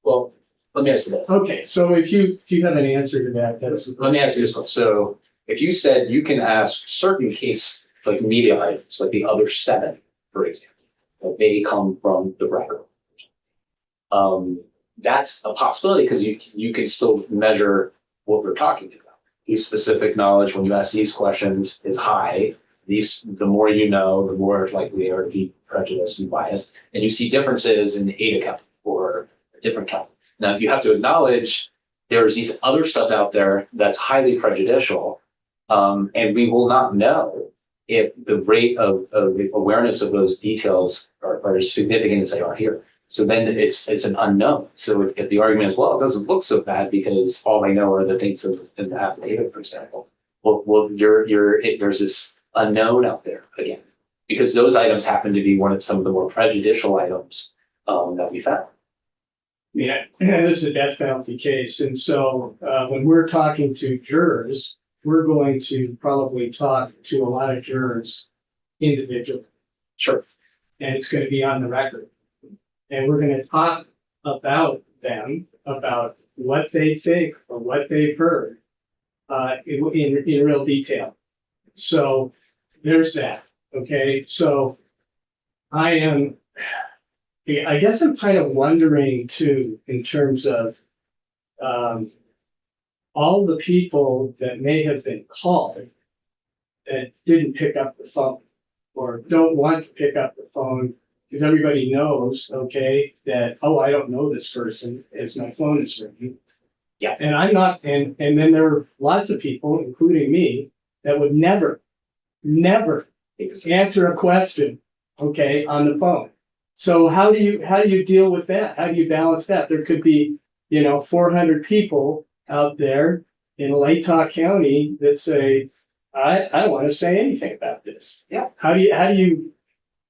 Well, let me ask you this. Okay, so if you have an answer to that, that's. Let me ask you this one. So if you said you can ask certain case, like media items, like the other 7, for example, that may come from the record. That's a possibility because you can still measure what we're talking about. These specific knowledge, when you ask these questions, is high. the more you know, the more likely they are to be prejudiced and biased. And you see differences in the Ada County or a different county. Now, you have to acknowledge there's these other stuff out there that's highly prejudicial. And we will not know if the rate of awareness of those details are as significant as they are here. So then it's an unknown. So if the argument is, well, it doesn't look so bad because all I know are the things in the affidavit, for example. Well, there's this unknown out there again, because those items happen to be some of the more prejudicial items that we found. Yeah, this is a death penalty case. And so when we're talking to jurors, we're going to probably talk to a lot of jurors individually. Sure. And it's going to be on the record. And we're going to talk about them, about what they think or what they've heard in real detail. So there's that. Okay. So I guess I'm kind of wondering too, in terms of all the people that may have been called that didn't pick up the phone or don't want to pick up the phone because everybody knows, okay, that, oh, I don't know this person as my phone is ringing. Yeah. And I'm not, and then there are lots of people, including me, that would never answer a question, okay, on the phone. So how do you deal with that? How do you balance that? There could be, 400 people out there in Latah County that say, I don't want to say anything about this. Yeah. How do you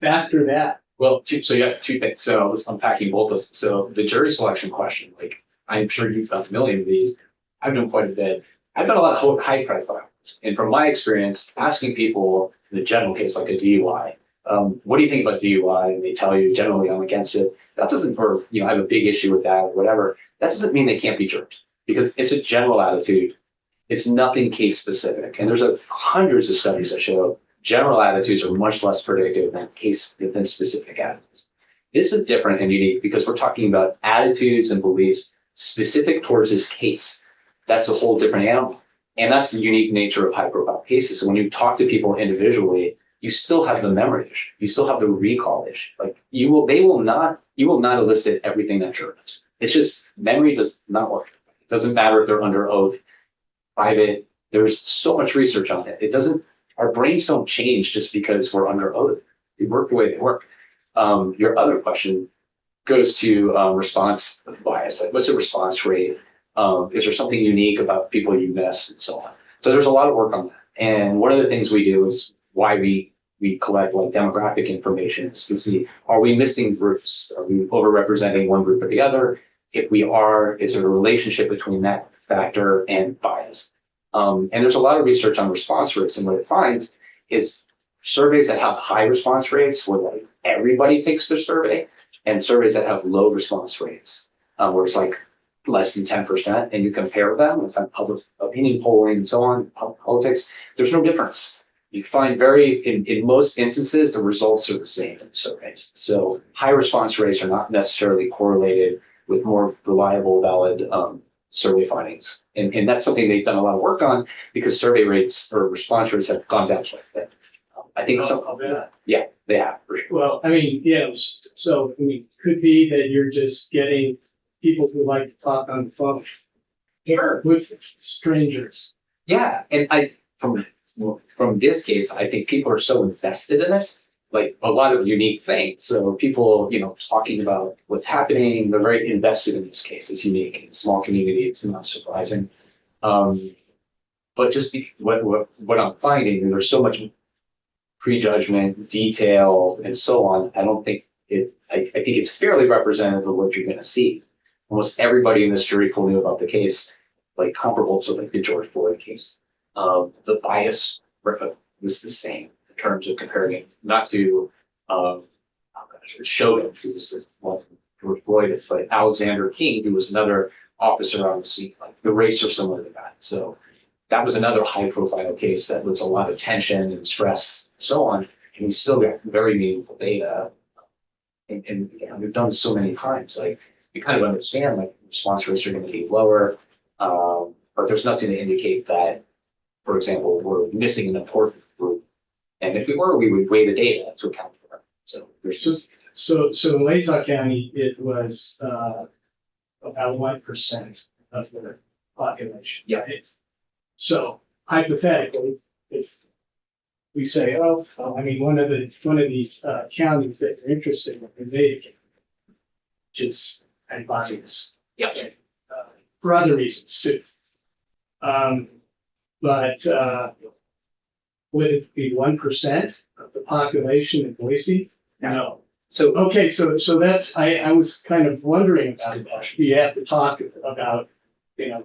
factor that? Well, so you have two things. So let's unpacking both those. So the jury selection question, like I'm sure you've done a million of these. I've done quite a bit. I've done a lot of high profile ones. And from my experience, asking people in the general case, like a DUI, what do you think about DUI? And they tell you generally I'm against it. That doesn't, or I have a big issue with that or whatever. That doesn't mean they can't be jurors because it's a general attitude. It's nothing case specific. And there's hundreds of studies that show general attitudes are much less predictive than specific attitudes. This is different and unique because we're talking about attitudes and beliefs specific towards this case. That's a whole different animal. And that's the unique nature of high profile cases. So when you talk to people individually, you still have the memory issue. You still have the recall issue. Like you will not elicit everything that juror does. It's just memory does not work. It doesn't matter if they're under oath, private. There's so much research on it. Our brains don't change just because we're under oath. They work the way they work. Your other question goes to response bias. Like what's the response rate? Is there something unique about people you miss and so on? So there's a lot of work on that. And one of the things we do is why we collect like demographic information is to see, are we missing groups? Are we overrepresenting one group or the other? If we are, is there a relationship between that factor and bias? And there's a lot of research on response rates, and what it finds is surveys that have high response rates where like everybody takes their survey, and surveys that have low response rates, where it's like less than 10%, and you compare them with public opinion polling and so on, politics, there's no difference. You find in most instances, the results are the same in surveys. So high response rates are not necessarily correlated with more reliable, valid survey findings. And that's something they've done a lot of work on because survey rates or response rates have gone down quite a bit. I think yeah, they have. For sure. Well, so it could be that you're just getting people who like to talk on the phone. Sure. With strangers. Yeah, and from this case, I think people are so invested in it, like a lot of unique things. So people, talking about what's happening, they're very invested in this case. It's unique. It's a small community. It's not surprising. But just what I'm finding, there's so much prejudgment, detail, and so on. I don't think I think it's fairly representative of what you're going to see. Almost everybody in this jury pool knew about the case, like comparable to like the George Floyd case. The bias was the same in terms of comparing it not to Chauvin, who was the one George Floyd, but Alexander King, who was another officer on the scene. Like the rates are similar to that. So that was another high-profile case that was a lot of tension and stress, and so on. And we still got very meaningful data. And we've done so many times. Like you kind of understand, like response rates are going to be lower, but there's nothing to indicate that, for example, we're missing an important group And if we were, we would weigh the data to account for it. So there's just, So in Latah County, it was, about 1% of the population. Yeah. So hypothetically, if we say, oh, well, I mean, one of the counties that are interested in is Ada County, which is kind of obvious. yeah. For other reasons too. But would it be 1% of the population in Boise? No. So Okay, so that's, I was kind of wondering about that. You have to talk about,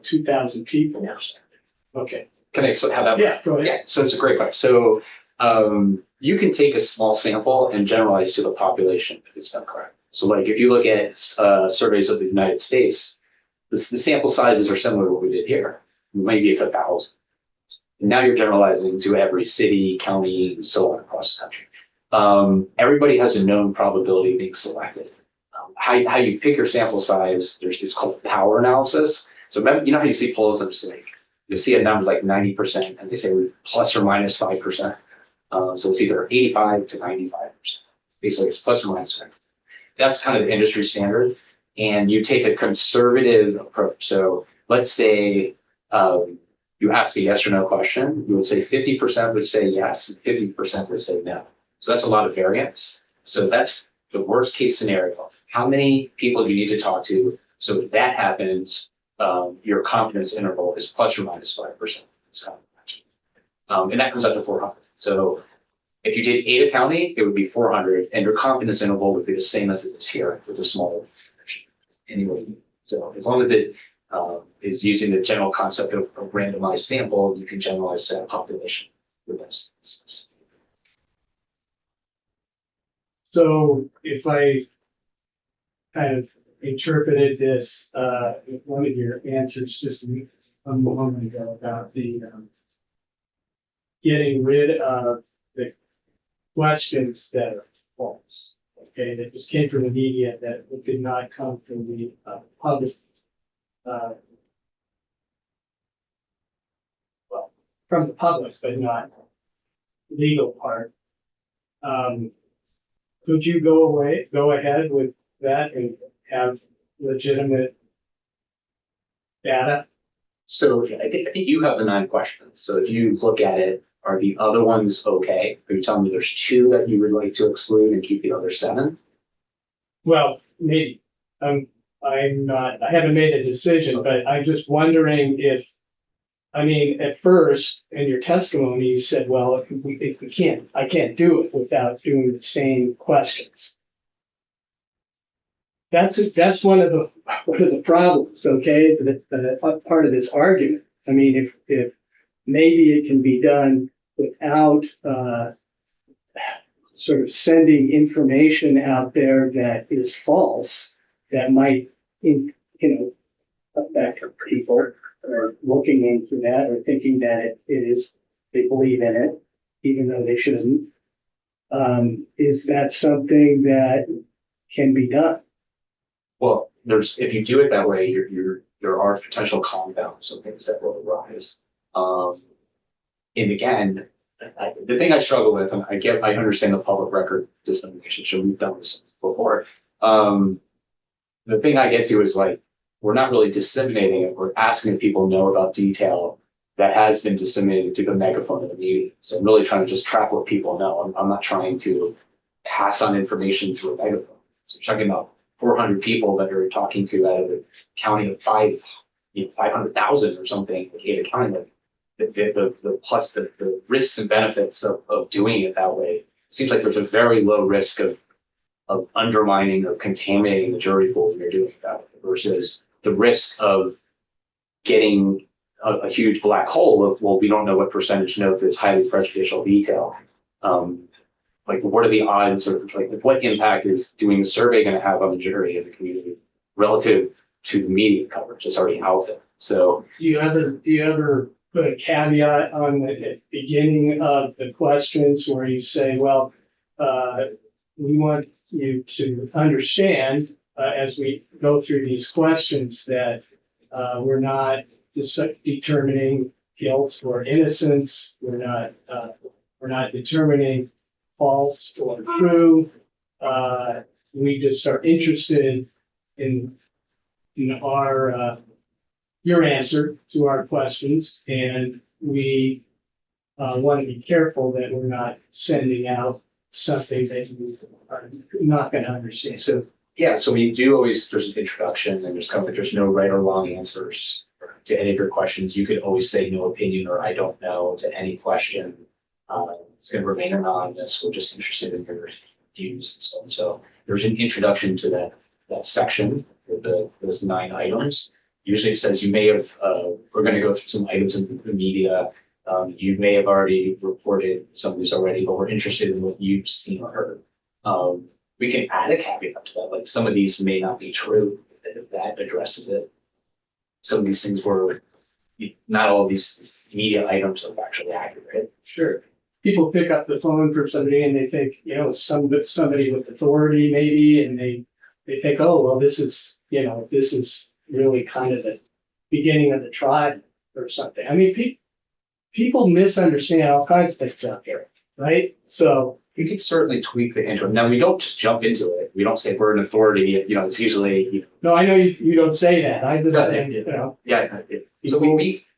2,000 people or something. Okay, can I have that? yeah, go ahead. Yeah, so it's a great question. So you can take a small sample and generalize to the population if it's done correct. So like if you look at surveys of the United States, the sample sizes are similar to what we did here. Maybe it's 1,000. And now you're generalizing to every city, county, and so on across the country. Everybody has a known probability of being selected. How you pick your sample size, it's called power analysis. So remember, you know how you see polls that say, you'll see a number like 90%, and they say plus or minus 5%. So it's either 85 to 95%. Basically, it's plus or minus 5%. That's kind of the industry standard. And you take a conservative approach. So let's say you ask a yes or no question, you would say 50% would say yes, and 50% would say no. So that's a lot of variance. So that's the worst case scenario. How many people do you need to talk to? So if that happens, your confidence interval is plus or minus 5%. It's kind of and that comes up to 400. So if you did Ada County, it would be 400, and your confidence interval would be the same as it is here with a smaller anyway. So as long as it is using the general concept of a randomized sample, you can generalize that population with this. So if I kind of interpreted this, one of your answers just a moment ago about the getting rid of the questions that are false, okay, that just came from the media, that did not come from the public, well, from the public, but not legal part. Could you go ahead with that and have legitimate data? So I think you have the 9 questions. So if you look at it, are the other ones okay? Are you telling me there's 2 that you would like to exclude and keep the other 7? Well, maybe. I haven't made a decision, but I'm just wondering if, I mean, at first in your testimony, you said, well, I can't do it without doing the same questions. That's one of the problems, okay? The part of this argument. I mean, if maybe it can be done without sort of sending information out there that is false, that might, affect people, or looking into that, or thinking that they believe in it, even though they shouldn't. Is that something that can be done? Well, if you do it that way, there are potential confounds and things that will arise. And again, the thing I struggle with, and I understand the public record dissemination, so we've done this before. The thing I get to is like, we're not really disseminating it. We're asking if people know about detail that has been disseminated through the megaphone of the media. So I'm really trying to just track what people know. I'm not trying to pass on information through a megaphone. So we're talking about 400 people that are talking to out of the county of 500,000 or something, like Ada County. Like the plus the risks and benefits of doing it that way. It seems like there's a very low risk of undermining or contaminating the jury pool when you're doing that, versus the risk of getting a huge black hole of, well, we don't know what percentage know this highly prejudicial detail. Like, what are the odds, or like what impact is doing the survey going to have on the jury and the community relative to the media coverage that's already out there? So Do you ever put a caveat on the beginning of the questions where you say, well, we want you to understand as we go through these questions that we're not just determining guilt or innocence. We're not We're not determining false or true. We just are interested in our, your answer to our questions, and we want to be careful that we're not sending out something that you are not going to understand. So, yeah, so we do always, there's an introduction and there's kind of like, there's no right or wrong answers to any of your questions. You could always say no opinion or I don't know to any question. It's going to remain anonymous. We're just interested in your views and so on. So there's an introduction to that section with those 9 items. Usually it says you may have, we're going to go through some items in the media. You may have already reported some of these already, but we're interested in what you've seen or heard. We can add a caveat to that, like some of these may not be true, if that addresses it. Some of these things were, not all of these media items are factually accurate. Sure. People pick up the phone for somebody and they think, you know, somebody with authority maybe, and they think, oh, well, this is really kind of the beginning of the trial or something. I mean, people misunderstand all kinds of things out here, right? So We could certainly tweak the intro. Now, we don't just jump into it. We don't say we're an authority, it's usually, no, I know you don't say that. I just think, So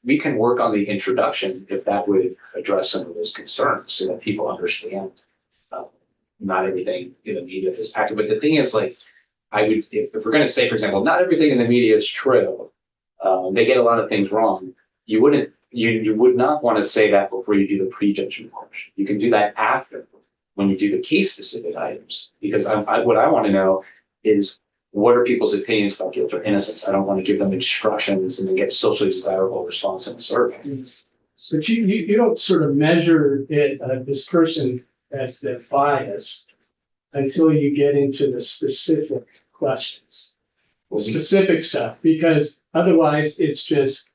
we can work on the introduction if that would address some of those concerns so that people understand not everything in the media is accurate. But the thing is, like, if we're going to say, for example, not everything in the media is true, they get a lot of things wrong. You would not want to say that before you do the prejudgment question. You can do that after, when you do the case specific items, because what I want to know is, what are people's opinions about guilt or innocence? I don't want to give them instructions and then get socially desirable response in the survey. But you don't sort of measure it, this person as their bias until you get into the specific questions, specific stuff, because otherwise it's just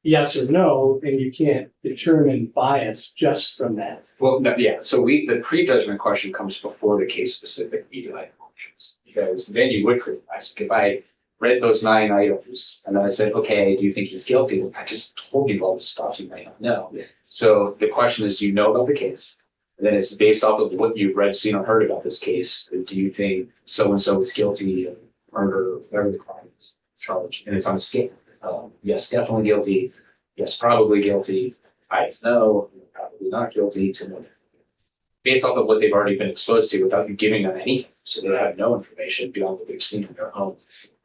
yes or no, and you can't determine bias just from that. Well, no, yeah. So the prejudgment question comes before the case specific media item questions, because then you would create bias. If I read those 9 items and then I said, okay, do you think he's guilty? Well, I just told you all this stuff you might not know. Yeah. So the question is, do you know about the case? And then it's based off of what you've read, seen, or heard about this case. Do you think so-and-so is guilty of murder, or whatever the crime is charged? And it's on a scale. Yes, definitely guilty. Yes, probably guilty. I know, probably not guilty. Based off of what they've already been exposed to without you giving them anything. So they have no information beyond what they've seen in their home.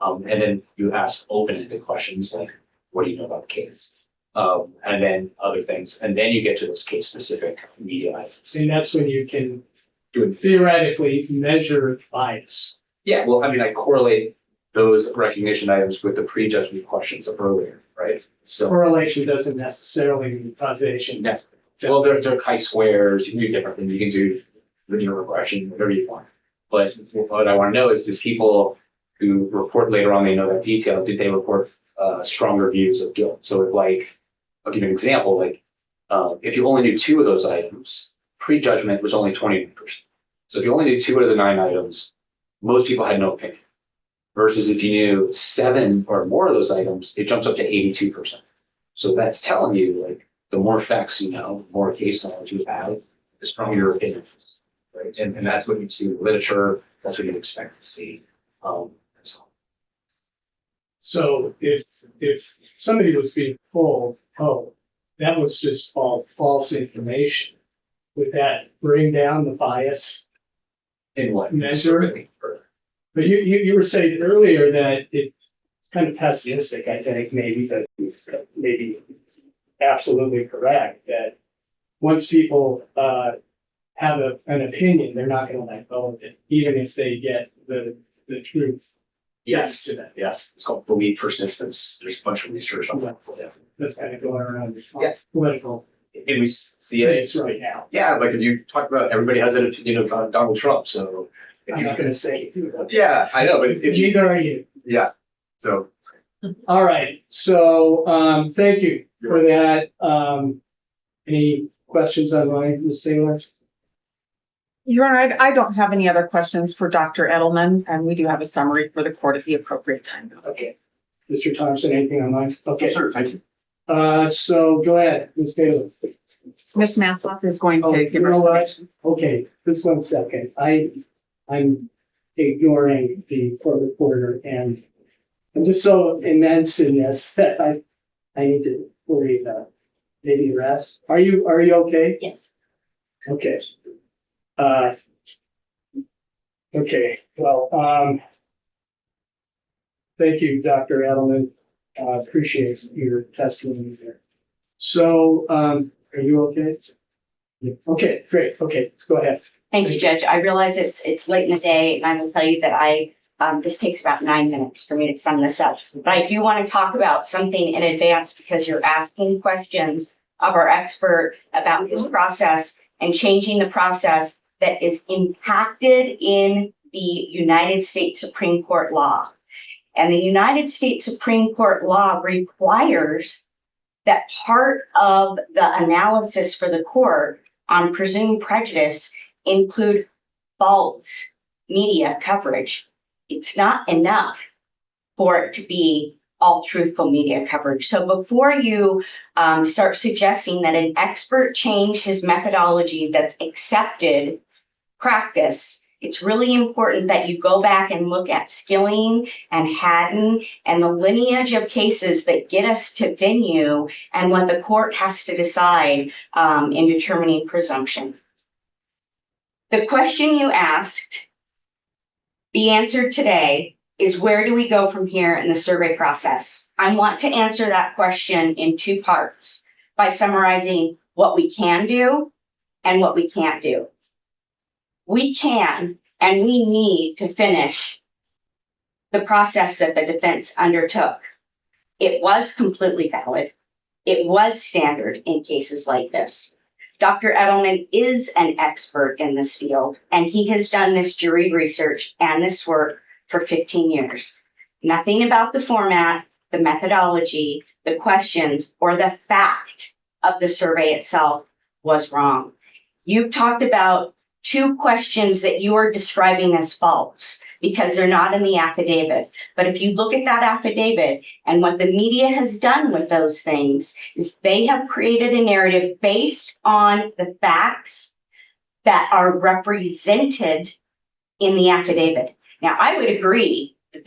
And then you ask open-ended questions like, what do you know about the case? And then other things. And then you get to those case-specific media items. And that's when you can theoretically measure bias. Yeah, well, I mean, I correlate those recognition items with the prejudgment questions of earlier, right? So Correlation doesn't necessarily mean causation. yeah. Well, they're chi-squares. You can do different things. You can do linear regression, whatever you want. But what I want to know is, do people who report later on, they know that detail, did they report stronger views of guilt? So if, like, I'll give you an example, like if you only knew 2 of those items, prejudgment was only 21%. So if you only knew 2 out of the 9 items, most people had no opinion. Versus if you knew 7 or more of those items, it jumps up to 82%. So that's telling you, like, the more facts you know, the more case knowledge you have, the stronger your opinion is, right? And that's what you'd see in the literature. That's what you'd expect to see. So if somebody was being told, oh, that was just all false information, would that bring down the bias? In what measure? But you were saying earlier that it's kind of pessimistic, I think, maybe, that maybe absolutely correct, that once people have an opinion, they're not going to let go of it, even if they get the truth. Yes, yes. It's called belief persistence. There's a bunch of research on that. That's kind of going around the Yeah. political And we see it. things right now. Yeah, like if you talk about, everybody has an opinion of Donald Trump, so. If I'm you, not going to say it. yeah, I know, but if you, Neither are you. yeah, so. All right, so thank you for that. Any questions online, Ms. Taylor? Your Honor, I don't have any other questions for Dr. Edelman, and we do have a summary for the court at the appropriate time. Okay. Mr. Thompson, anything online? Okay. Yes, sir, thank you. So go ahead, Ms. Taylor. Ms. Masloff is going Oh, to you give her know what? summation. Okay, just 1 second. I'm ignoring the court reporter, and I'm just so immersed in this that I need to fully, maybe rest. Are you okay? Yes. Okay. Okay, well, thank you, Dr. Edelman. Appreciate your testimony there. So, are you okay? Yeah. Okay, great. Okay, let's go ahead. Thank you, Judge. I realize it's late in the day, and I will tell you that this takes about 9 minutes for me to sum this up. But I do want to talk about something in advance because you're asking questions of our expert about his process and changing the process that is impacted in the United States Supreme Court law. And the United States Supreme Court law requires that part of the analysis for the court on presumed prejudice include false media coverage. It's not enough for it to be all truthful media coverage. So before you start suggesting that an expert change his methodology that's accepted practice, it's really important that you go back and look at Skilling and Haddon and the lineage of cases that get us to venue and what the court has to decide in determining presumption. The question you asked, be answered today, is where do we go from here in the survey process? I want to answer that question in 2 parts by summarizing what we can do and what we can't do. We can and we need to finish the process that the defense undertook. It was completely valid. It was standard in cases like this. Dr. Edelman is an expert in this field, and he has done this jury research and this work for 15 years. Nothing about the format, the methodology, the questions, or the fact of the survey itself was wrong. You've talked about 2 questions that you are describing as false because they're not in the affidavit. But if you look at that affidavit and what the media has done with those things is they have created a narrative based on the facts that are represented in the affidavit. Now, I would agree that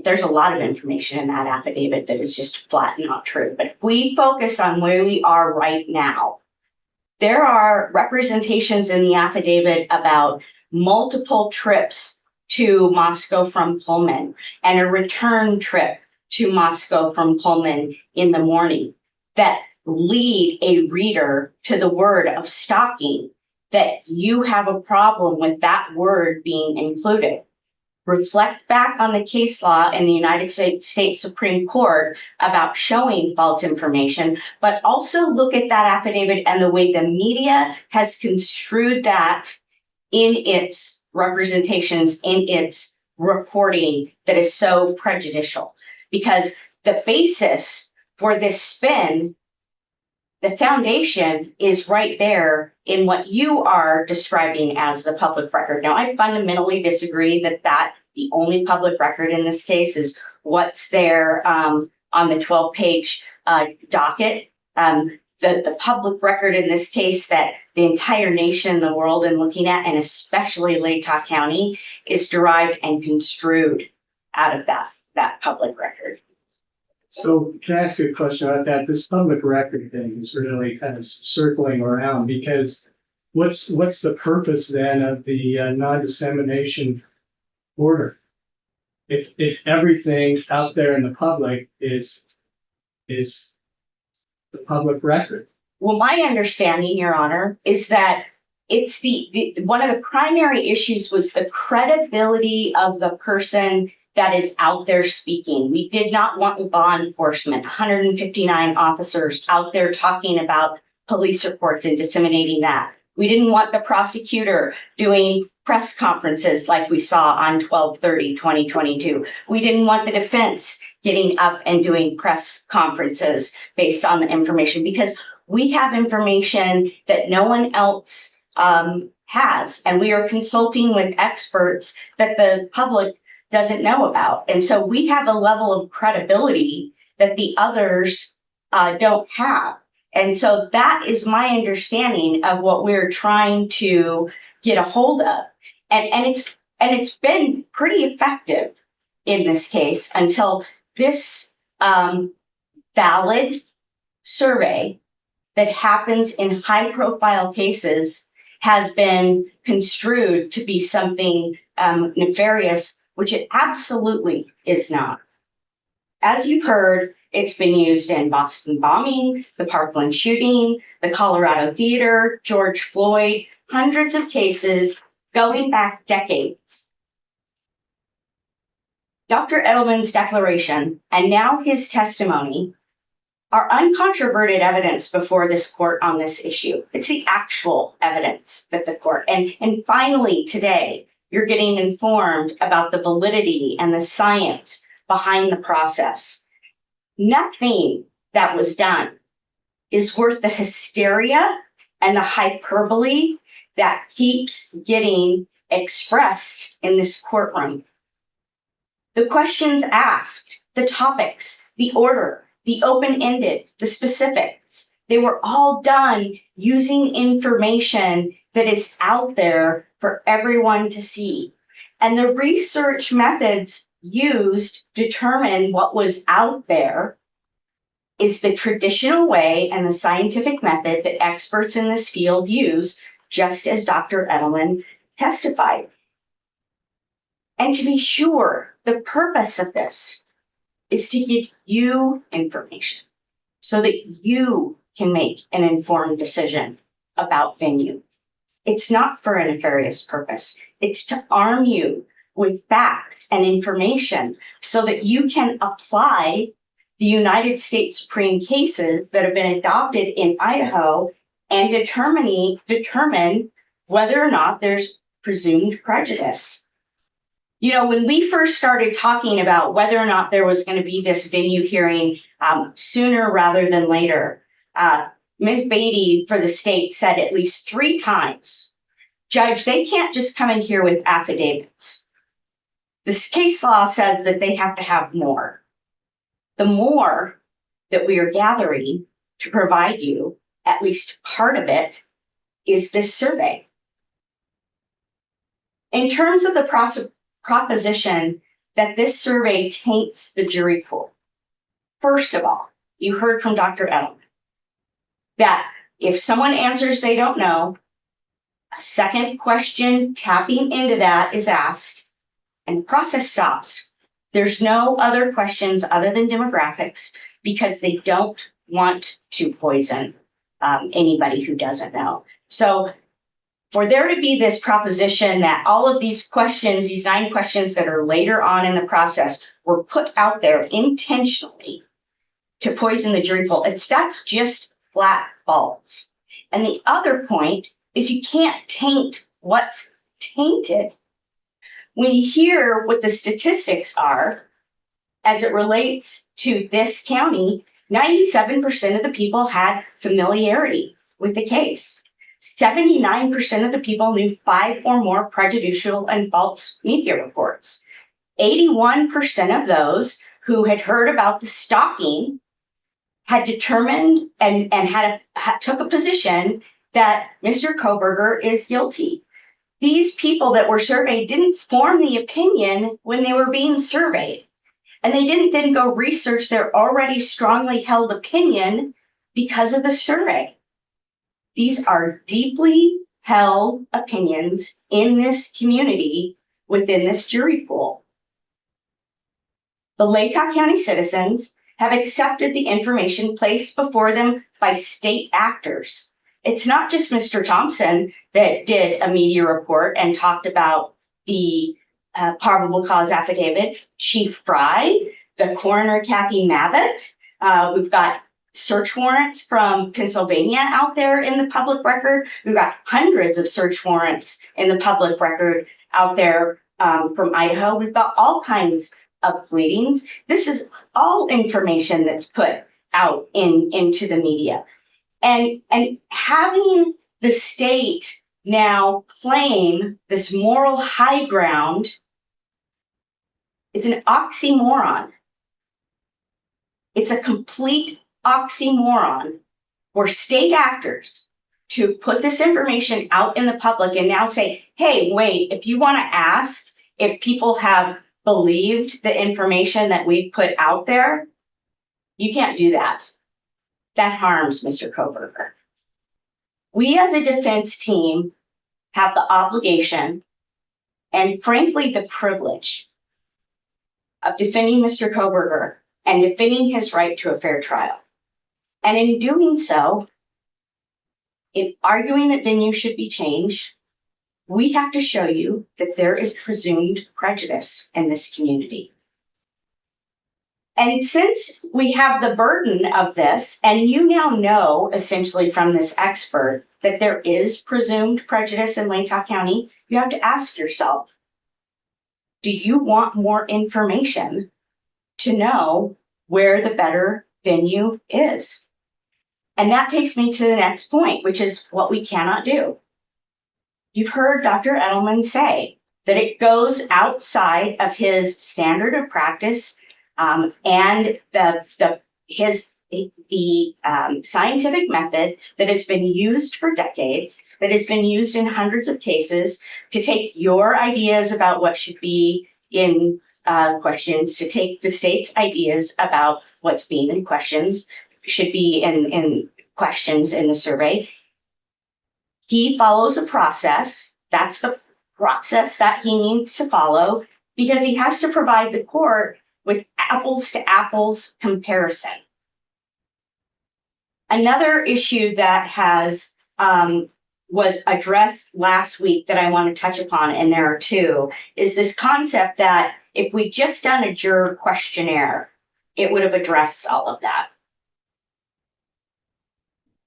there's a lot of information in that affidavit that is just flat and not true. But if we focus on where we are right now, there are representations in the affidavit about multiple trips to Moscow from Pullman and a return trip to Moscow from Pullman in the morning that lead a reader to the word of stalking, that you have a problem with that word being included. Reflect back on the case law in the United States Supreme Court about showing false information, but also look at that affidavit and the way the media has construed that in its representations, in its reporting that is so prejudicial. Because the basis for this spin, the foundation is right there in what you are describing as the public record. Now, I fundamentally disagree that the only public record in this case is what's there on the 12-page docket. The public record in this case that the entire nation, the world, and looking at, and especially Latah County, is derived and construed out of that public record. So can I ask you a question about that? This public record thing is really kind of circling around because what's the purpose then of the non-dissemination order? If everything out there in the public is the public record. Well, my understanding, Your Honor, is that it's the one of the primary issues was the credibility of the person that is out there speaking. We did not want law enforcement, 159 officers out there talking about police reports and disseminating that. We didn't want the prosecutor doing press conferences like we saw on 12/30/2022. We didn't want the defense getting up and doing press conferences based on the information because we have information that no one else has, and we are consulting with experts that the public doesn't know about. And so we have a level of credibility that the others don't have. And so that is my understanding of what we're trying to get a hold of. And it's been pretty effective in this case until this valid survey that happens in high profile cases has been construed to be something nefarious, which it absolutely is not. As you've heard, it's been used in Boston bombing, the Parkland shooting, the Colorado theater, George Floyd, hundreds of cases going back decades. Dr. Edelman's declaration and now his testimony are uncontroverted evidence before this court on this issue. It's the actual evidence that the court, and finally today, you're getting informed about the validity and the science behind the process. Nothing that was done is worth the hysteria and the hyperbole that keeps getting expressed in this courtroom. The questions asked, the topics, the order, the open-ended, the specifics, they were all done using information that is out there for everyone to see. And the research methods used to determine what was out there is the traditional way and the scientific method that experts in this field use, just as Dr. Edelman testified. And to be sure, the purpose of this is to give you information so that you can make an informed decision about venue. It's not for a nefarious purpose. It's to arm you with facts and information so that you can apply the United States Supreme cases that have been adopted in Idaho and determine whether or not there's presumed prejudice. You know, when we first started talking about whether or not there was going to be this venue hearing sooner rather than later, Ms. Beatty for the state said at least 3 times, Judge, they can't just come in here with affidavits. This case law says that they have to have more. The more that we are gathering to provide you, at least part of it, is this survey. In terms of the proposition that this survey taints the jury pool, first of all, you heard from Dr. Edelman that if someone answers they don't know, a second question tapping into that is asked, and the process stops. There's no other questions other than demographics because they don't want to poison anybody who doesn't know. So for there to be this proposition that all of these questions, these 9 questions that are later on in the process, were put out there intentionally to poison the jury pool, that's just flat false. And the other point is you can't taint what's tainted. When you hear what the statistics are, as it relates to this county, 97% of the people had familiarity with the case. 79% of the people knew 5 or more prejudicial and false media reports. 81% of those who had heard about the stalking had determined and took a position that Mr. Kohberger is guilty. These people that were surveyed didn't form the opinion when they were being surveyed. And they didn't then go research their already strongly held opinion because of the survey. These are deeply held opinions in this community within this jury pool. The Latah County citizens have accepted the information placed before them by state actors. It's not just Mr. Thompson that did a media report and talked about the probable cause affidavit. Chief Fry, the coroner Kathy Mabbitt. We've got search warrants from Pennsylvania out there in the public record. We've got hundreds of search warrants in the public record out there from Idaho. We've got all kinds of pleadings. This is all information that's put out into the media. And having the state now claim this moral high ground is an oxymoron. It's a complete oxymoron for state actors to put this information out in the public and now say, hey, wait, if you want to ask if people have believed the information that we put out there, you can't do that. That harms Mr. Kohberger. We as a defense team have the obligation and frankly the privilege of defending Mr. Kohberger and defending his right to a fair trial. And in doing so, in arguing that venue should be changed, we have to show you that there is presumed prejudice in this community. And since we have the burden of this, and you now know essentially from this expert that there is presumed prejudice in Latah County, you have to ask yourself, do you want more information to know where the better venue is? And that takes me to the next point, which is what we cannot do. You've heard Dr. Edelman say that it goes outside of his standard of practice and the scientific method that has been used for decades, that has been used in hundreds of cases to take your ideas about what should be in questions, to take the state's ideas about what's being in questions, should be in questions in the survey. He follows a process. That's the process that he needs to follow because he has to provide the court with apples to apples comparison. Another issue that has was addressed last week that I want to touch upon, and there are two, is this concept that if we just done a juror questionnaire, it would have addressed all of that.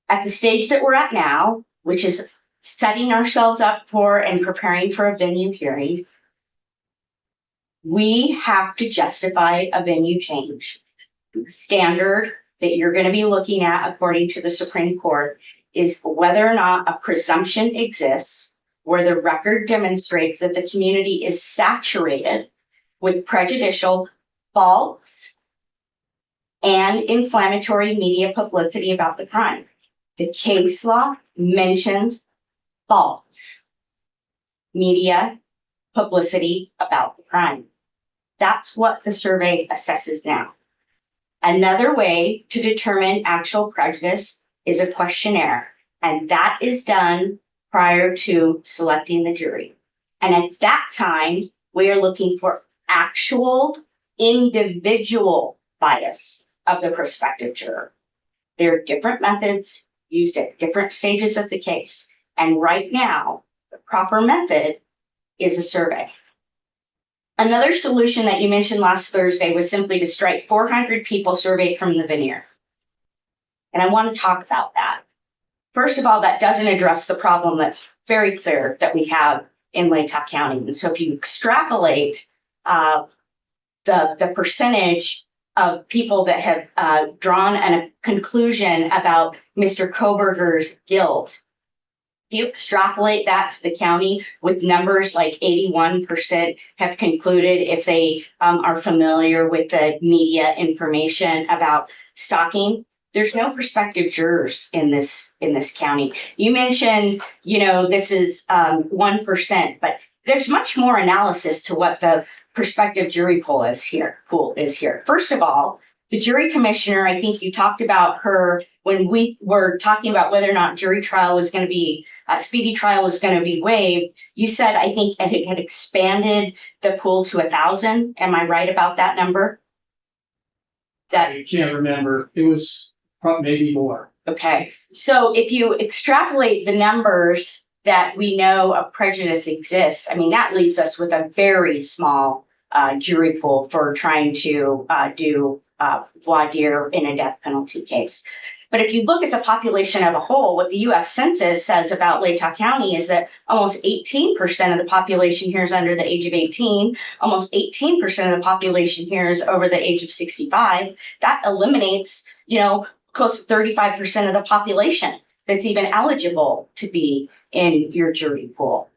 At the stage that we're at now, which is setting ourselves up for and preparing for a venue hearing, we have to justify a venue change. The standard that you're going to be looking at, according to the Supreme Court, is whether or not a presumption exists where the record demonstrates that the community is saturated with prejudicial, false, and inflammatory media publicity about the crime. The case law mentions false media publicity about the crime. That's what the survey assesses now. Another way to determine actual prejudice is a questionnaire, and that is done prior to selecting the jury. And at that time, we are looking for actual individual bias of the prospective juror. There are different methods used at different stages of the case. And right now, the proper method is a survey. Another solution that you mentioned last Thursday was simply to strike 400 people surveyed from the veneer. And I want to talk about that. First of all, that doesn't address the problem that's very clear that we have in Latah County. And so if you extrapolate the percentage of people that have drawn a conclusion about Mr. Kohberger's guilt, if you extrapolate that to the county with numbers like 81% have concluded if they are familiar with the media information about stalking, there's no prospective jurors in this county. You mentioned, this is 1%, but there's much more analysis to what the prospective jury pool is here. First of all, the jury commissioner, I think you talked about her when we were talking about whether or not jury trial was going to be, speedy trial was going to be waived. You said, I think it had expanded the pool to 1,000. Am I right about that number? I can't remember. It was probably maybe more. Okay. So if you extrapolate the numbers that we know of prejudice exists, I mean, that leaves us with a very small jury pool for trying to do voir dire in a death penalty case. But if you look at the population of a whole, what the U.S. Census says about Latah County is that almost 18% of the population here is under the age of 18. Almost 18% of the population here is over the age of 65. That eliminates, close to 35% of the population that's even eligible to be in your jury pool.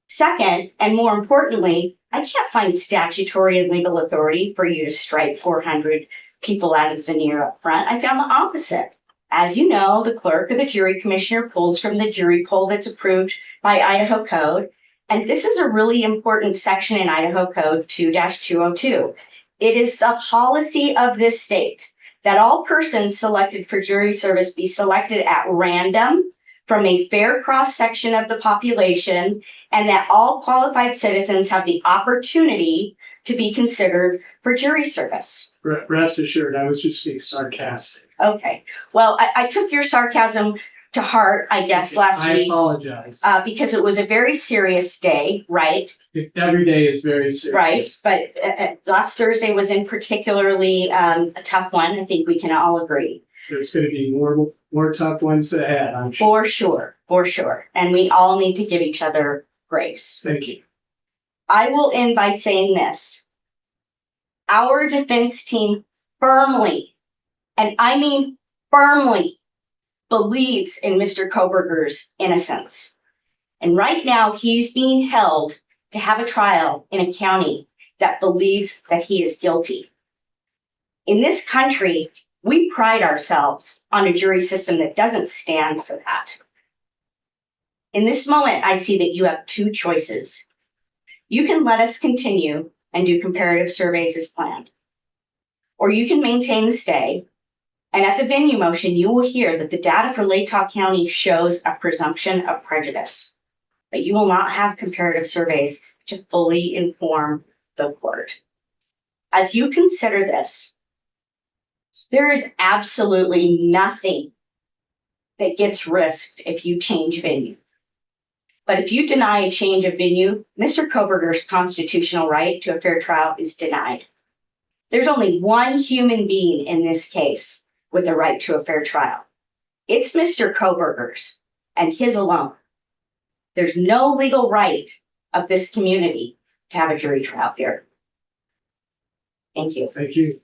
Second, and more importantly, I can't find statutory and legal authority for you to strike 400 people out of the veneer up front. I found the opposite. As you know, the clerk or the jury commissioner pulls from the jury poll that's approved by Idaho Code. And this is a really important section in Idaho Code 2-202. It is the policy of this state that all persons selected for jury service be selected at random from a fair cross-section of the population, and that all qualified citizens have the opportunity to be considered for jury service. Rest assured, I was just being sarcastic. Okay, well, I took your sarcasm to heart, I guess, last I week, apologize. because it was a very serious day, right? Every day is very serious. Right, but last Thursday was in particularly a tough one. I think we can all agree. There's going to be more tough ones ahead, I'm sure. For sure. And we all need to give each other grace. Thank you. I will end by saying this. Our defense team firmly, and I mean firmly, believes in Mr. Kohberger's innocence. And right now he's being held to have a trial in a county that believes that he is guilty. In this country, we pride ourselves on a jury system that doesn't stand for that. In this moment, I see that you have two choices. You can let us continue and do comparative surveys as planned, or you can maintain the stay. And at the venue motion, you will hear that the data for Latah County shows a presumption of prejudice, but you will not have comparative surveys to fully inform the court. As you consider this, there is absolutely nothing that gets risked if you change venue. But if you deny a change of venue, Mr. Kohberger's constitutional right to a fair trial is denied. There's only one human being in this case with a right to a fair trial. It's Mr. Kohberger's and his alone. There's no legal right of this community to have a jury trial here. Thank you. Thank you.